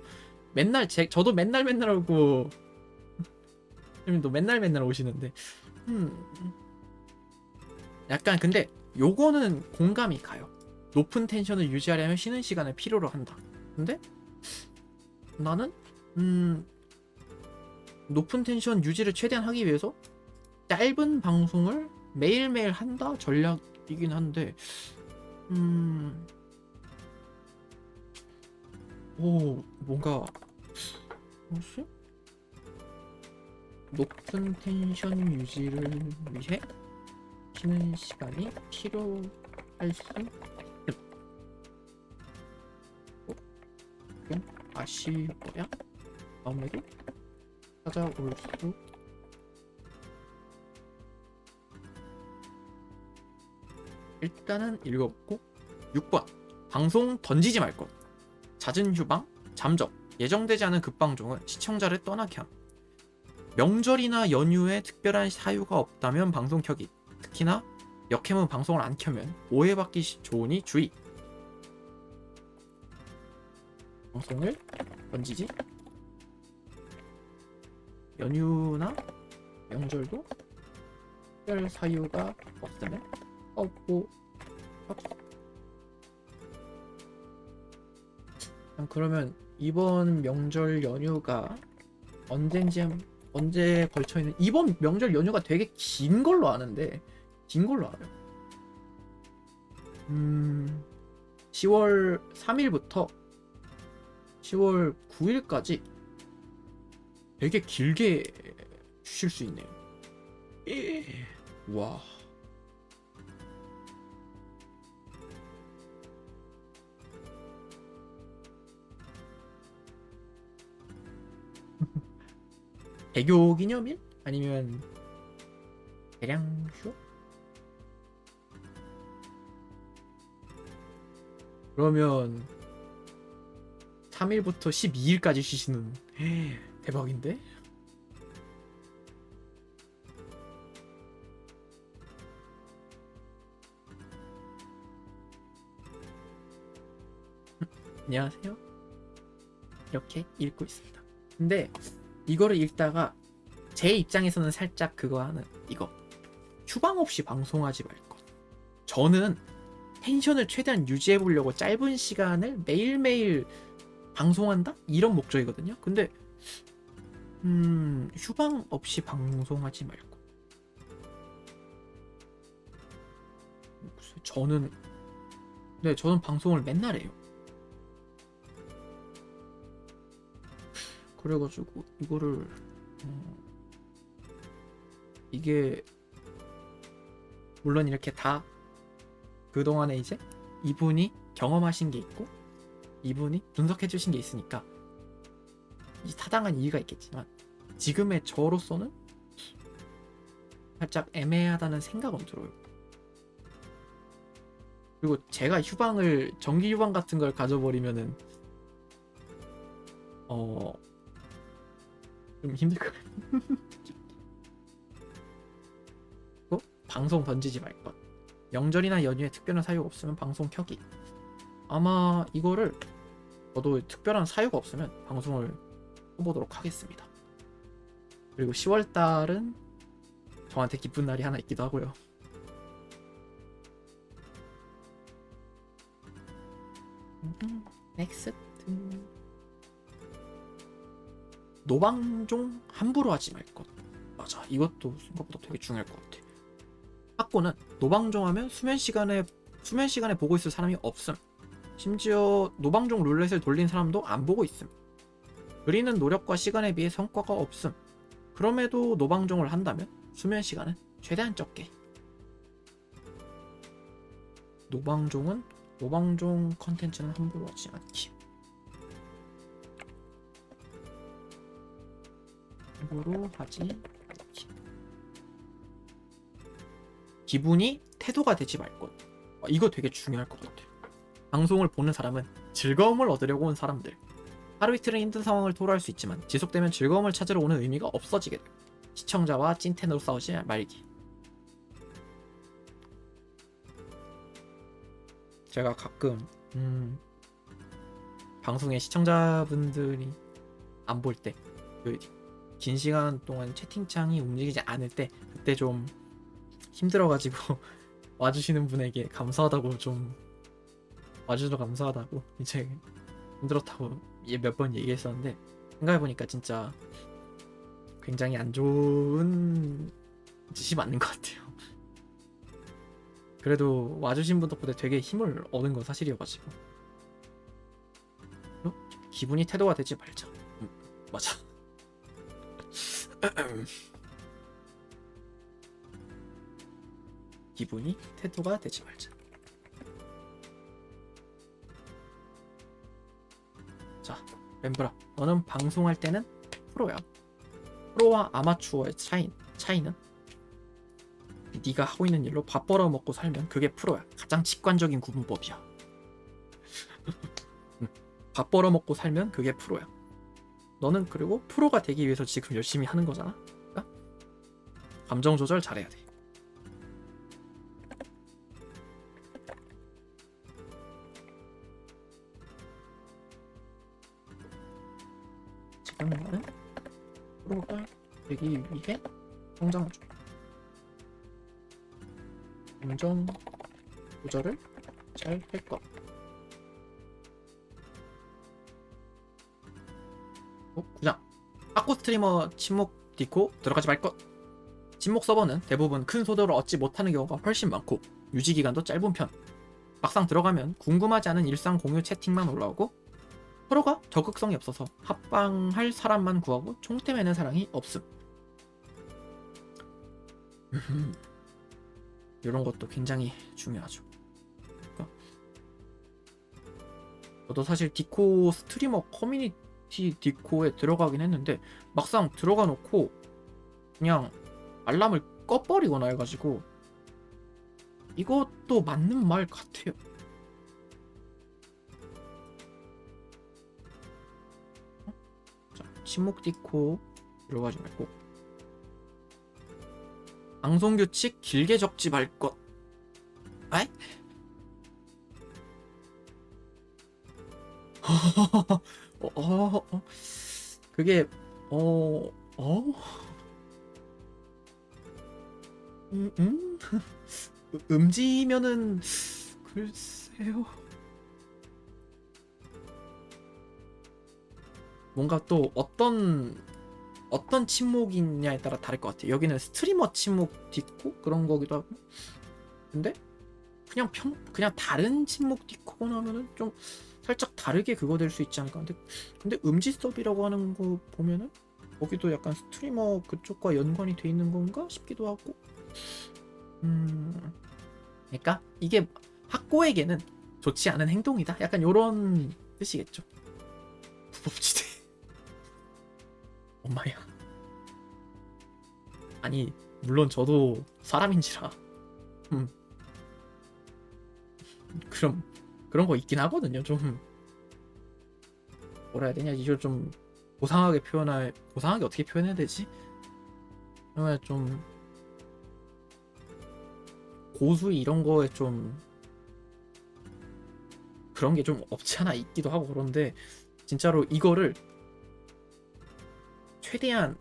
맨날 저도 맨날 오고 형님도 맨날 오시는데 약간 근데 요거는 공감이 가요. 높은 텐션을 유지하려면 쉬는 시간을 필요로 한다. 근데 나는 높은 텐션 유지를 최대한 하기 위해서 짧은 방송을 매일매일 한다 전략이긴 한데 오 뭔가 뭐지? 높은 텐션 유지를 위해 쉬는 시간이 필요할 수 있음. 좀 아쉬워야 다음에도 찾아올 수. 일단은 읽어보고 6번 방송 던지지 말 것. 잦은 휴방, 잠적, 예정되지 않은 급방송은 시청자를 떠나게 함. 명절이나 연휴에 특별한 사유가 없다면 방송 켜기. 특히나 역캠은 방송을 안 켜면 오해받기 좋으니 주의. 방송을 던지지. 연휴나 명절도 특별 사유가 없다면 없고. 그러면 이번 명절 연휴가 언제 걸쳐 있는 이번 명절 연휴가 되게 긴 걸로 아는데 10월 3일부터 10월 9일까지 되게 길게 쉴 수 있네요. 와. 개교 기념일? 아니면 대량 휴? 그러면 3일부터 12일까지 쉬시는 대박인데? 안녕하세요. 이렇게 읽고 있습니다. 근데 이거를 읽다가 제 입장에서는 살짝 그거 하는 이거 휴방 없이 방송하지 말 것. 저는 텐션을 최대한 유지해 보려고 짧은 시간을 매일매일 방송한다? 이런 목적이거든요. 근데 휴방 없이 방송하지 말고. 저는 저는 방송을 맨날 해요. 그래가지고 이거를 이게 물론 이렇게 다 그동안에 이제 이분이 경험하신 게 있고 이분이 분석해 주신 게 있으니까 이 타당한 이유가 있겠지만 지금의 저로서는 살짝 애매하다는 생각은 들어요. 그리고 제가 휴방을 정기 휴방 같은 걸 가져버리면은 좀 힘들 것 같아요. 방송 던지지 말 것. 명절이나 연휴에 특별한 사유가 없으면 방송 켜기. 아마 이거를 저도 특별한 사유가 없으면 방송을 해보도록 하겠습니다. 그리고 10월달은 저한테 기쁜 날이 하나 있기도 하고요. 넥스트. 노방종 함부로 하지 말 것. 맞아, 이것도 생각보다 되게 중요할 것 같아. 학고는 노방종하면 수면 시간에 보고 있을 사람이 없음. 심지어 노방종 룰렛을 돌린 사람도 안 보고 있음. 그리는 노력과 시간에 비해 성과가 없음. 그럼에도 노방종을 한다면 수면 시간은 최대한 적게. 노방종 컨텐츠는 함부로 하지 않기. 함부로 하지 않기. 기분이 태도가 되지 말 것. 이거 되게 중요할 것 같아요. 방송을 보는 사람은 즐거움을 얻으려고 온 사람들. 하루 이틀은 힘든 상황을 토로할 수 있지만 지속되면 즐거움을 찾으러 오는 의미가 없어지게 돼. 시청자와 찐텐으로 싸우지 말기. 제가 가끔 방송에 시청자분들이 안 볼 때, 긴 시간 동안 채팅창이 움직이지 않을 때 그때 좀 힘들어가지고 와주시는 분에게 감사하다고 좀 와주셔서 감사하다고 이제 힘들었다고 몇 번 얘기했었는데 생각해보니까 진짜 굉장히 안 좋은 짓이 맞는 것 같아요. 그래도 와주신 분 덕분에 되게 힘을 얻은 건 사실이어가지고 기분이 태도가 되지 말자. 맞아. 기분이 태도가 되지 말자. 자, 렘브라, 너는 방송할 때는 프로야. 프로와 아마추어의 차이는 네가 하고 있는 일로 밥 벌어먹고 살면 그게 프로야. 가장 직관적인 구분법이야. 밥 벌어먹고 살면 그게 프로야. 너는 그리고 프로가 되기 위해서 지금 열심히 하는 거잖아. 그러니까 감정 조절 잘해야 돼. 지금 나는 프로가 되기 위해 성장을 줘. 감정 조절을 잘 할 것. 구장. 학고 스트리머 침묵 디코 들어가지 말 것. 침묵 서버는 대부분 큰 소득을 얻지 못하는 경우가 훨씬 많고 유지 기간도 짧은 편. 막상 들어가면 궁금하지 않은 일상 공유 채팅만 올라오고 프로가 적극성이 없어서 합방할 사람만 구하고 총대 매는 사람이 없음. 이런 것도 굉장히 중요하죠. 그러니까 저도 사실 디코 스트리머 커뮤니티 디코에 들어가긴 했는데 막상 들어가 놓고 그냥 알람을 꺼버리거나 해가지고 이것도 맞는 말 같아요. 자, 침묵 디코 들어가지 말고 방송 규칙 길게 적지 말 것. 아이? 그게 어, 어, 음, 음? 음지면은 글쎄요. 뭔가 또 어떤 침묵이냐에 따라 다를 것 같아요. 여기는 스트리머 침묵도 있고 그런 거기도 하고. 근데 그냥 다른 침묵도 있고 나면은 좀 살짝 다르게 그거 될 수 있지 않을까. 근데 음지 서비라고 하는 거 보면은 거기도 약간 스트리머 그쪽과 연관이 돼 있는 건가 싶기도 하고. 그러니까 이게 학고에게는 좋지 않은 행동이다. 약간 요런 뜻이겠죠. 불법지대. 엄마야. 아니 물론 저도 사람인지라 음, 그런 거 있긴 하거든요. 좀 뭐라 해야 되냐, 이걸 좀 고상하게 어떻게 표현해야 되지? 그러면 좀 고수의 이런 거에 좀 그런 게 좀 없지 않아 있기도 하고. 그런데 진짜로 이거를 최대한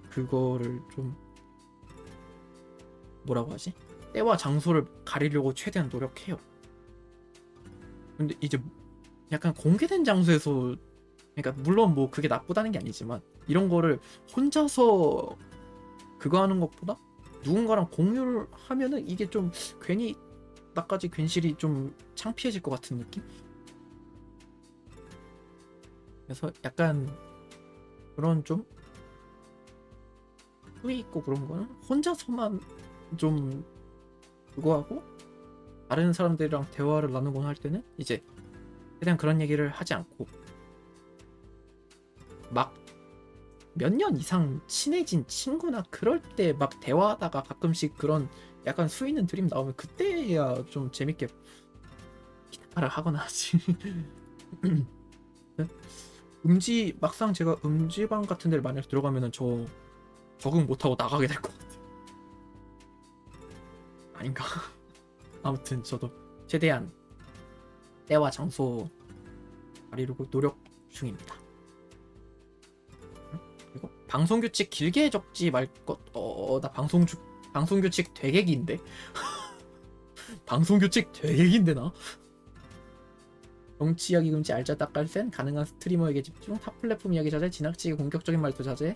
그거를 좀 뭐라고 하지? 때와 장소를 가리려고 최대한 노력해요. 근데 이제 약간 공개된 장소에서, 그러니까 물론 뭐 그게 나쁘다는 게 아니지만 이런 거를 혼자서 그거 하는 것보다 누군가랑 공유를 하면은 이게 좀 괜히 나까지 괜시리 좀 창피해질 것 같은 느낌? 그래서 약간 그런 좀 후회 있고 그런 거는 혼자서만 좀 그거 하고, 다른 사람들이랑 대화를 나누거나 할 때는 이제 최대한 그런 얘기를 하지 않고, 막 몇 년 이상 친해진 친구나 그럴 때 막 대화하다가 가끔씩 그런 약간 수 있는 드림 나오면 그때야 좀 재밌게 기타를 하거나 하지. 막상 제가 음지방 같은 데를 만약 들어가면은 저 적응 못하고 나가게 될 것 같아요. 아닌가? 아무튼 저도 최대한 때와 장소 가리려고 노력 중입니다. 그리고 방송 규칙 길게 적지 말 것. 나 방송 규칙 되게 긴데. 방송 규칙 되게 긴데 나. 정치 이야기 금지, 알짜 딱깔센, 가능한 스트리머에게 집중, 타 플랫폼 이야기 자제, 지나치게 공격적인 말도 자제,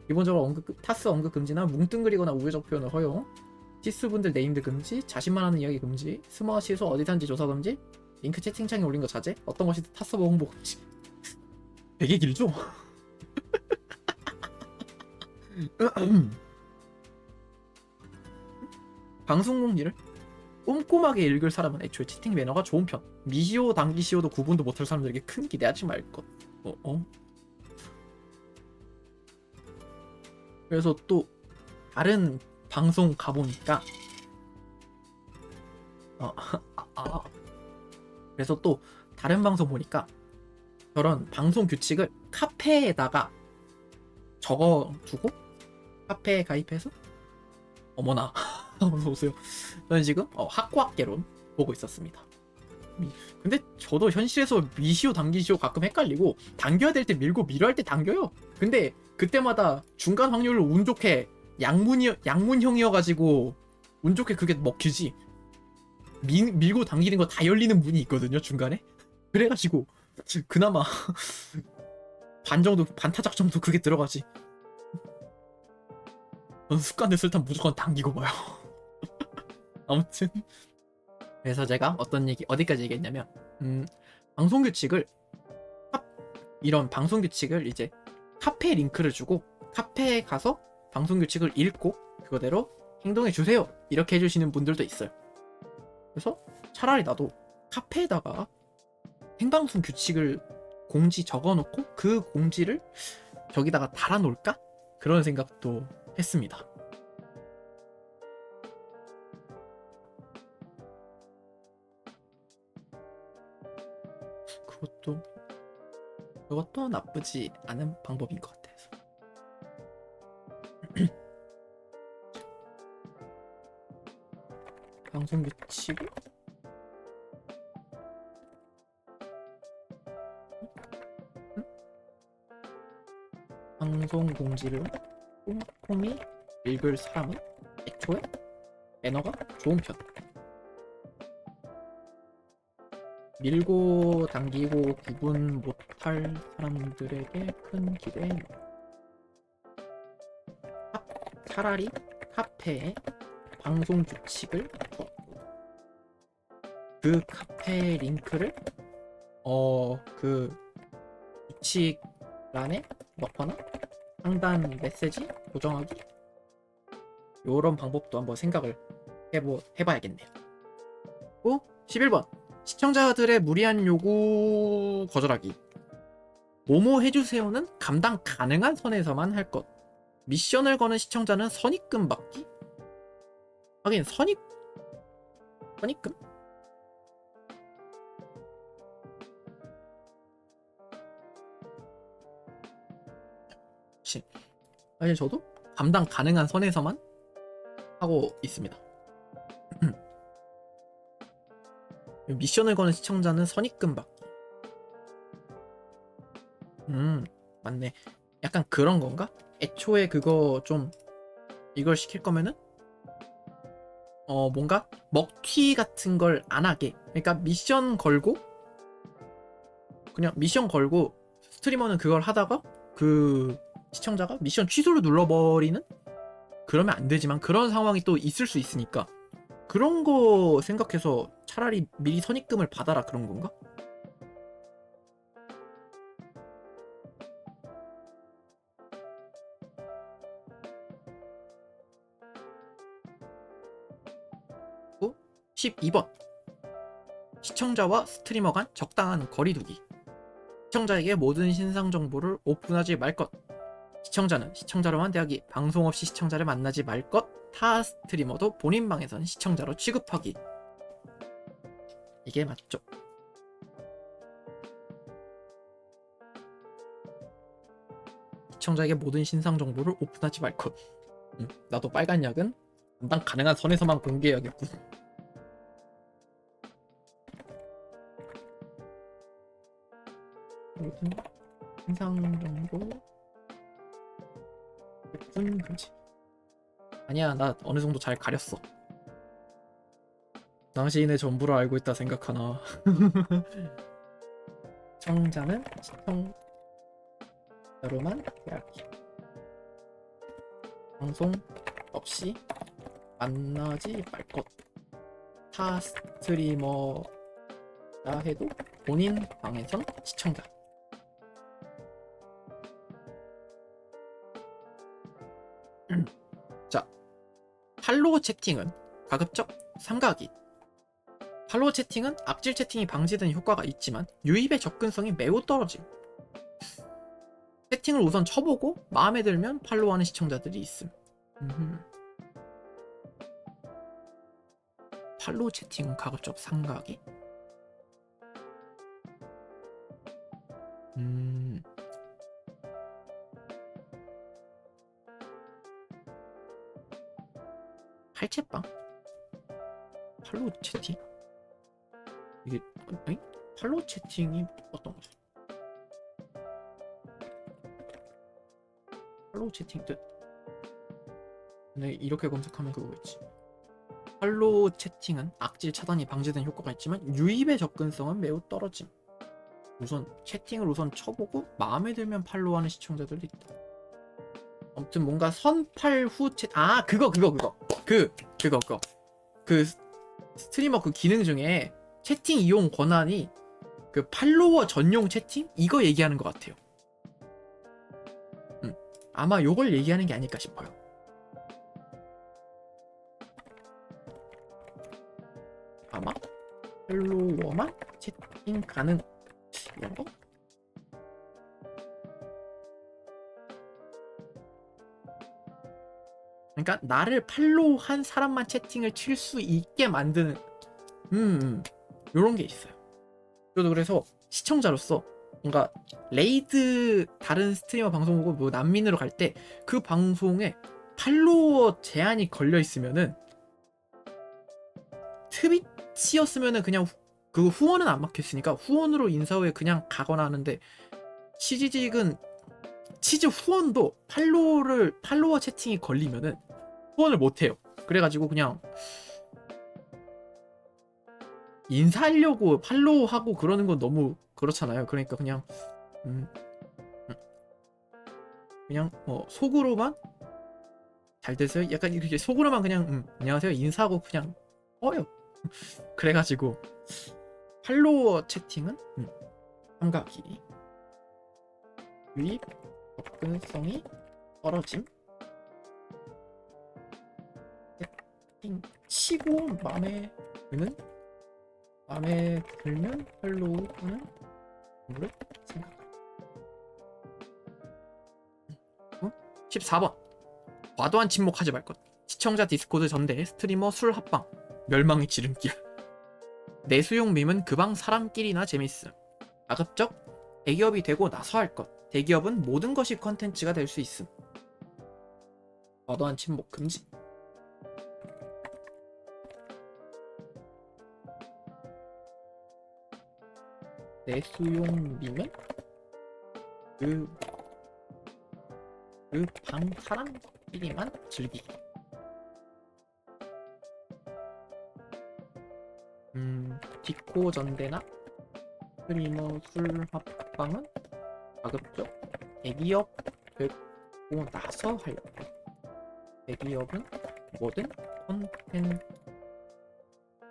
기본적으로 타스 언급 금지나 뭉뚱그리거나 우회적 표현을 허용, 티스분들 네임드 금지, 자신만 하는 이야기 금지, 스마트 시소 어디 산지 조사 금지, 링크 채팅창에 올린 거 자제, 어떤 것이 타스버 홍보 금지. 되게 길죠? 방송 공지를 꼼꼼하게 읽을 사람은 애초에 채팅 매너가 좋은 편. 미시오 당기시오도 구분도 못할 사람들에게 큰 기대하지 말 것. 그래서 또 다른 방송 가보니까 그래서 또 다른 방송 보니까 저런 방송 규칙을 카페에다가 적어두고 카페에 가입해서, 어머나 어서 오세요. 저는 지금 학과학개론 보고 있었습니다. 근데 저도 현실에서 미시오 당기시오 가끔 헷갈리고, 당겨야 될 때 밀고 미뤄 할 때 당겨요. 근데 그때마다 중간 확률을 운 좋게 양문형이어가지고 운 좋게 그게 먹히지. 밀고 당기는 거 다 열리는 문이 있거든요 중간에. 그래가지고 그나마 반타작 정도 그게 들어가지. 전 습관 됐을 땐 무조건 당기고 봐요. 아무튼 그래서 제가 어디까지 얘기했냐면, 방송 규칙을 이런 방송 규칙을 이제 카페 링크를 주고 카페에 가서 방송 규칙을 읽고 그거대로 행동해 주세요 이렇게 해주시는 분들도 있어요. 그래서 차라리 나도 카페에다가 생방송 규칙을 공지 적어놓고 그 공지를 저기다가 달아놓을까? 그런 생각도 했습니다. 그것도 나쁘지 않은 방법인 것 같아서. 방송 규칙을 방송 공지를 꼼꼼히 읽을 사람은 애초에 매너가 좋은 편. 밀고 당기고 구분 못할 사람들에게 큰 기대. 차라리 카페에 방송 규칙을 두었고 그 카페 링크를 그 규칙란에 넣거나 상단 메시지 고정하기, 요런 방법도 한번 생각을 해봐야겠네요. 또 11번 시청자들의 무리한 요구 거절하기. 뭐뭐 해주세요는 감당 가능한 선에서만 할 것. 미션을 거는 시청자는 선입금 받기? 하긴 선입금? 사실 저도 감당 가능한 선에서만 하고 있습니다. 미션을 거는 시청자는 선입금 받기. 맞네. 약간 그런 건가? 애초에 그거 좀 이걸 시킬 거면은 뭔가 먹튀 같은 걸 안 하게. 그러니까 미션 걸고 스트리머는 그걸 하다가 그 시청자가 미션 취소를 눌러버리는? 그러면 안 되지만 그런 상황이 또 있을 수 있으니까 그런 거 생각해서 차라리 미리 선입금을 받아라, 그런 건가? 또 12번 시청자와 스트리머 간 적당한 거리 두기. 시청자에게 모든 신상 정보를 오픈하지 말 것. 시청자는 시청자로만 대하기. 방송 없이 시청자를 만나지 말 것. 타 스트리머도 본인 방에선 시청자로 취급하기. 이게 맞죠? 시청자에게 모든 신상 정보를 오픈하지 말 것. 나도 빨간 약은 감당 가능한 선에서만 공개해야겠군. 모든 신상 정보 예쁜 금지. 아니야, 나 어느 정도 잘 가렸어. 당신의 전부를 알고 있다 생각하나. 시청자는 시청자로만 대하기. 방송 없이 만나지 말 것. 타 스트리머라 해도 본인 방에선 시청자. 자, 팔로우 채팅은 가급적 삼가기. 팔로우 채팅은 악질 채팅이 방지되는 효과가 있지만 유입의 접근성이 매우 떨어짐. 채팅을 우선 쳐보고 마음에 들면 팔로우하는 시청자들이 있음. 팔로우 채팅은 가급적 삼가기? 팔채빵? 팔로우 채팅? 이게 아니? 팔로우 채팅이 어떤 거죠? 팔로우 채팅 뜻. 근데 이렇게 검색하면 그거겠지. 팔로우 채팅은 악질 차단이 방지된 효과가 있지만 유입의 접근성은 매우 떨어짐. 우선 채팅을 우선 쳐보고 마음에 들면 팔로우하는 시청자들도 있다. 아무튼 뭔가 선팔 후 그거 그 스트리머 그 기능 중에 채팅 이용 권한이 그 팔로워 전용 채팅? 이거 얘기하는 것 같아요. 아마 요걸 얘기하는 게 아닐까 싶어요. 아마 팔로워만 채팅 가능 이런 거? 그러니까 나를 팔로우한 사람만 채팅을 칠 수 있게 만드는 요런 게 있어요. 저도 그래서 시청자로서 뭔가 레이드 다른 스트리머 방송 보고 뭐 난민으로 갈 때 그 방송에 팔로워 제한이 걸려 있으면은 트위치였으면은 그냥 그 후원은 안 막혔으니까 후원으로 인사 후에 그냥 가거나 하는데, 치지직은 치즈 후원도 팔로워 채팅이 걸리면은 후원을 못 해요. 그래가지고 그냥 인사하려고 팔로우하고 그러는 건 너무 그렇잖아요. 그러니까 그냥 그냥 속으로만 잘 되세요? 약간 이렇게 속으로만 그냥 안녕하세요 인사하고 그냥 꺼요. 그래가지고 팔로워 채팅은 삼각이 유입 접근성이 떨어짐. 채팅 치고 마음에 들면 팔로우하는 정보를 생각. 14번 과도한 침묵하지 말 것. 시청자 디스코드 전대 스트리머 술 합방 멸망의 지름길. 내수용 밈은 그 방 사람끼리나 재밌음. 가급적 대기업이 되고 나서 할 것. 대기업은 모든 것이 컨텐츠가 될 수 있음. 과도한 침묵 금지. 내수용 밈은 그 방 사람끼리만 즐기기. 디코 전대나 스트리머 술 합방은 가급적 대기업 되고 나서 할 것. 대기업은 모든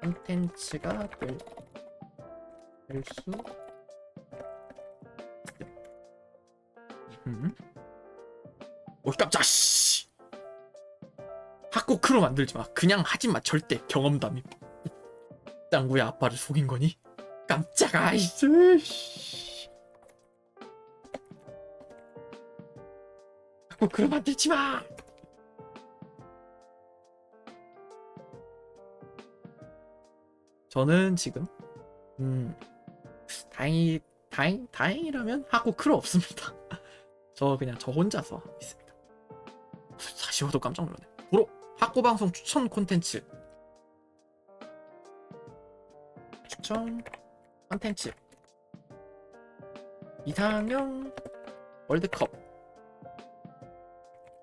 콘텐츠가 될 수 있음. 오 깜짝 씨. 학고크로 만들지 마. 그냥 하지 마. 절대 경험담이. 짱구의 아빠를 속인 거니? 깜짝아 이씨. 학고크로 만들지 마. 저는 지금 다행이라면 학고크로 없습니다. 저 그냥 저 혼자서 하고 있습니다. 다시 봐도 깜짝 놀라네. 부로 학고방송 추천 콘텐츠. 추천 콘텐츠 이상형 월드컵.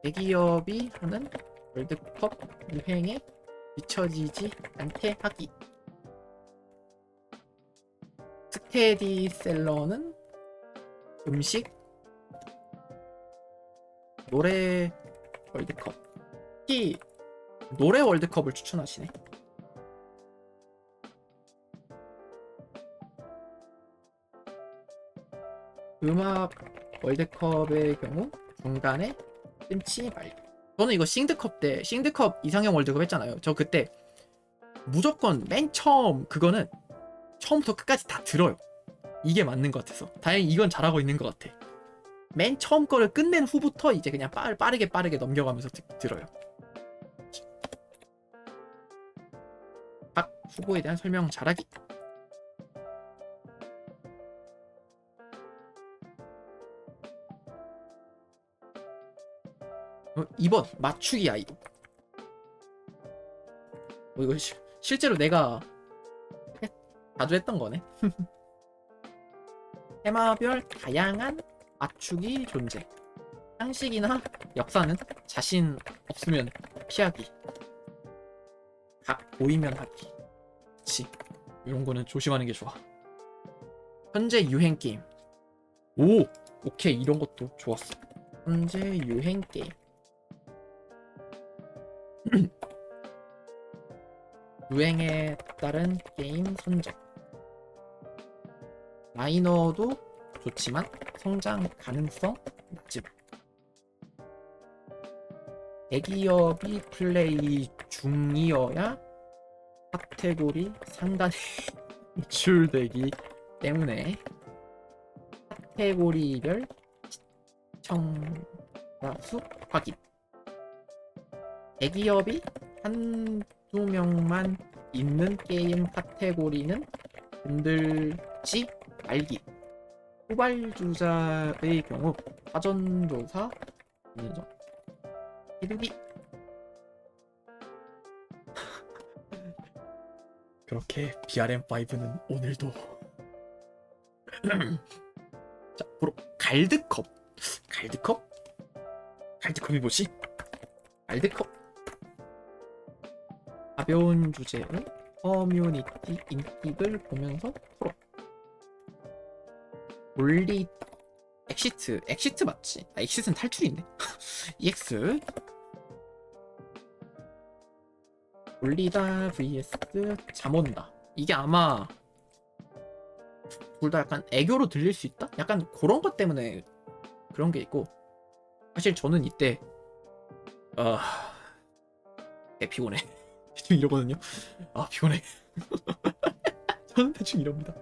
대기업이 하는 월드컵 유행에 미쳐지지 않게 하기. 스테디셀러는 음식 노래 월드컵. 특히 노래 월드컵을 추천하시네. 음악 월드컵의 경우 중간에 끊지 말기. 저는 이거 싱드컵 이상형 월드컵 했잖아요. 저 그때 무조건 맨 처음 그거는 처음부터 끝까지 다 들어요. 이게 맞는 것 같아서 다행히 이건 잘하고 있는 것 같아. 맨 처음 거를 끝낸 후부터 이제 그냥 빠르게 넘겨가면서 들어요. 각 후보에 대한 설명 잘하기. 2번 맞추기 아이돌. 이거 실제로 내가 자주 했던 거네. 테마별 다양한 맞추기 존재. 상식이나 역사는 자신 없으면 피하기. 각 보이면 하기. 그치. 이런 거는 조심하는 게 좋아. 현재 유행 게임. 오케이. 이런 것도 좋았어. 현재 유행 게임. 유행에 따른 게임 선정. 마이너도 좋지만 성장 가능성 낮음. 대기업이 플레이 중이어야 카테고리 상단에 노출되기 때문에 카테고리별 시청자 수 확인. 대기업이 한두 명만 있는 게임 카테고리는 흔들지 말기. 후발주자의 경우 사전조사 인정. 기르기. 그렇게 BRM5는 오늘도 자, 바로 갈드컵. 갈드컵? 갈드컵이 뭐지? 갈드컵. 가벼운 주제로 커뮤니티 인식을 보면서 풀어. 올리 엑시트 맞지? 아, 엑시트는 탈출인데. EX 올리다 vs 잠 온다. 이게 아마 둘 다 약간 애교로 들릴 수 있다? 약간 그런 것 때문에 그런 게 있고, 사실 저는 이때 피곤해. 대충 이러거든요. 아, 피곤해. 저는 대충 이럽니다.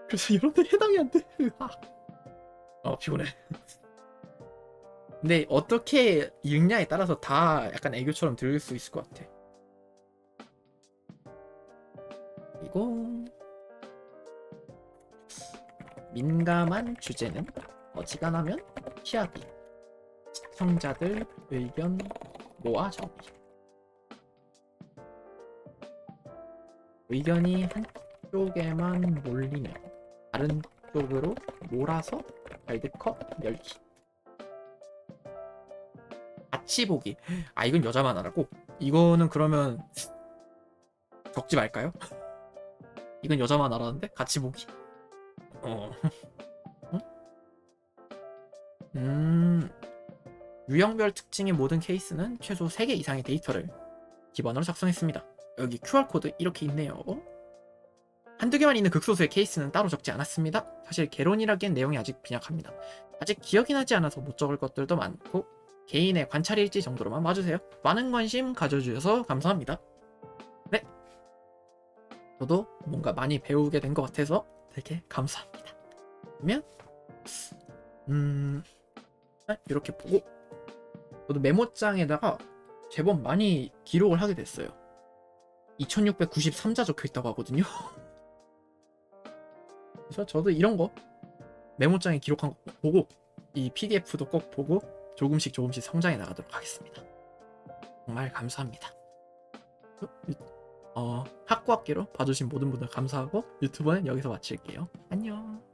그래서 여러분들 해당이 안 돼. 피곤해. 근데 어떻게 읽냐에 따라서 다 약간 애교처럼 들릴 수 있을 것 같아. 그리고 민감한 주제는 어지간하면 피하기. 시청자들 의견 모아 정리. 의견이 한쪽에만 몰리면 다른 쪽으로 몰아서 월드컵 열기. 같이 보기. 아, 이건 여자만 하라고? 이거는 그러면 적지 말까요? 이건 여자만 알았는데 같이 보기. 응? 유형별 특징의 모든 케이스는 최소 3개 이상의 데이터를 기반으로 작성했습니다. 여기 QR코드 이렇게 있네요. 한두 개만 있는 극소수의 케이스는 따로 적지 않았습니다. 사실 개론이라기엔 내용이 아직 빈약합니다. 아직 기억이 나지 않아서 못 적을 것들도 많고 개인의 관찰일지 정도로만 봐주세요. 많은 관심 가져주셔서 감사합니다. 네, 저도 뭔가 많이 배우게 된 것 같아서 되게 감사합니다. 그러면 이렇게 보고 저도 메모장에다가 제법 많이 기록을 하게 됐어요. 2693자 적혀있다고 하거든요. 그래서 저도 이런 거 메모장에 기록한 거 보고 이 PDF도 꼭 보고 조금씩 성장해 나가도록 하겠습니다. 정말 감사합니다. 학구학기로 봐주신 모든 분들 감사하고 유튜브는 여기서 마칠게요. 안녕.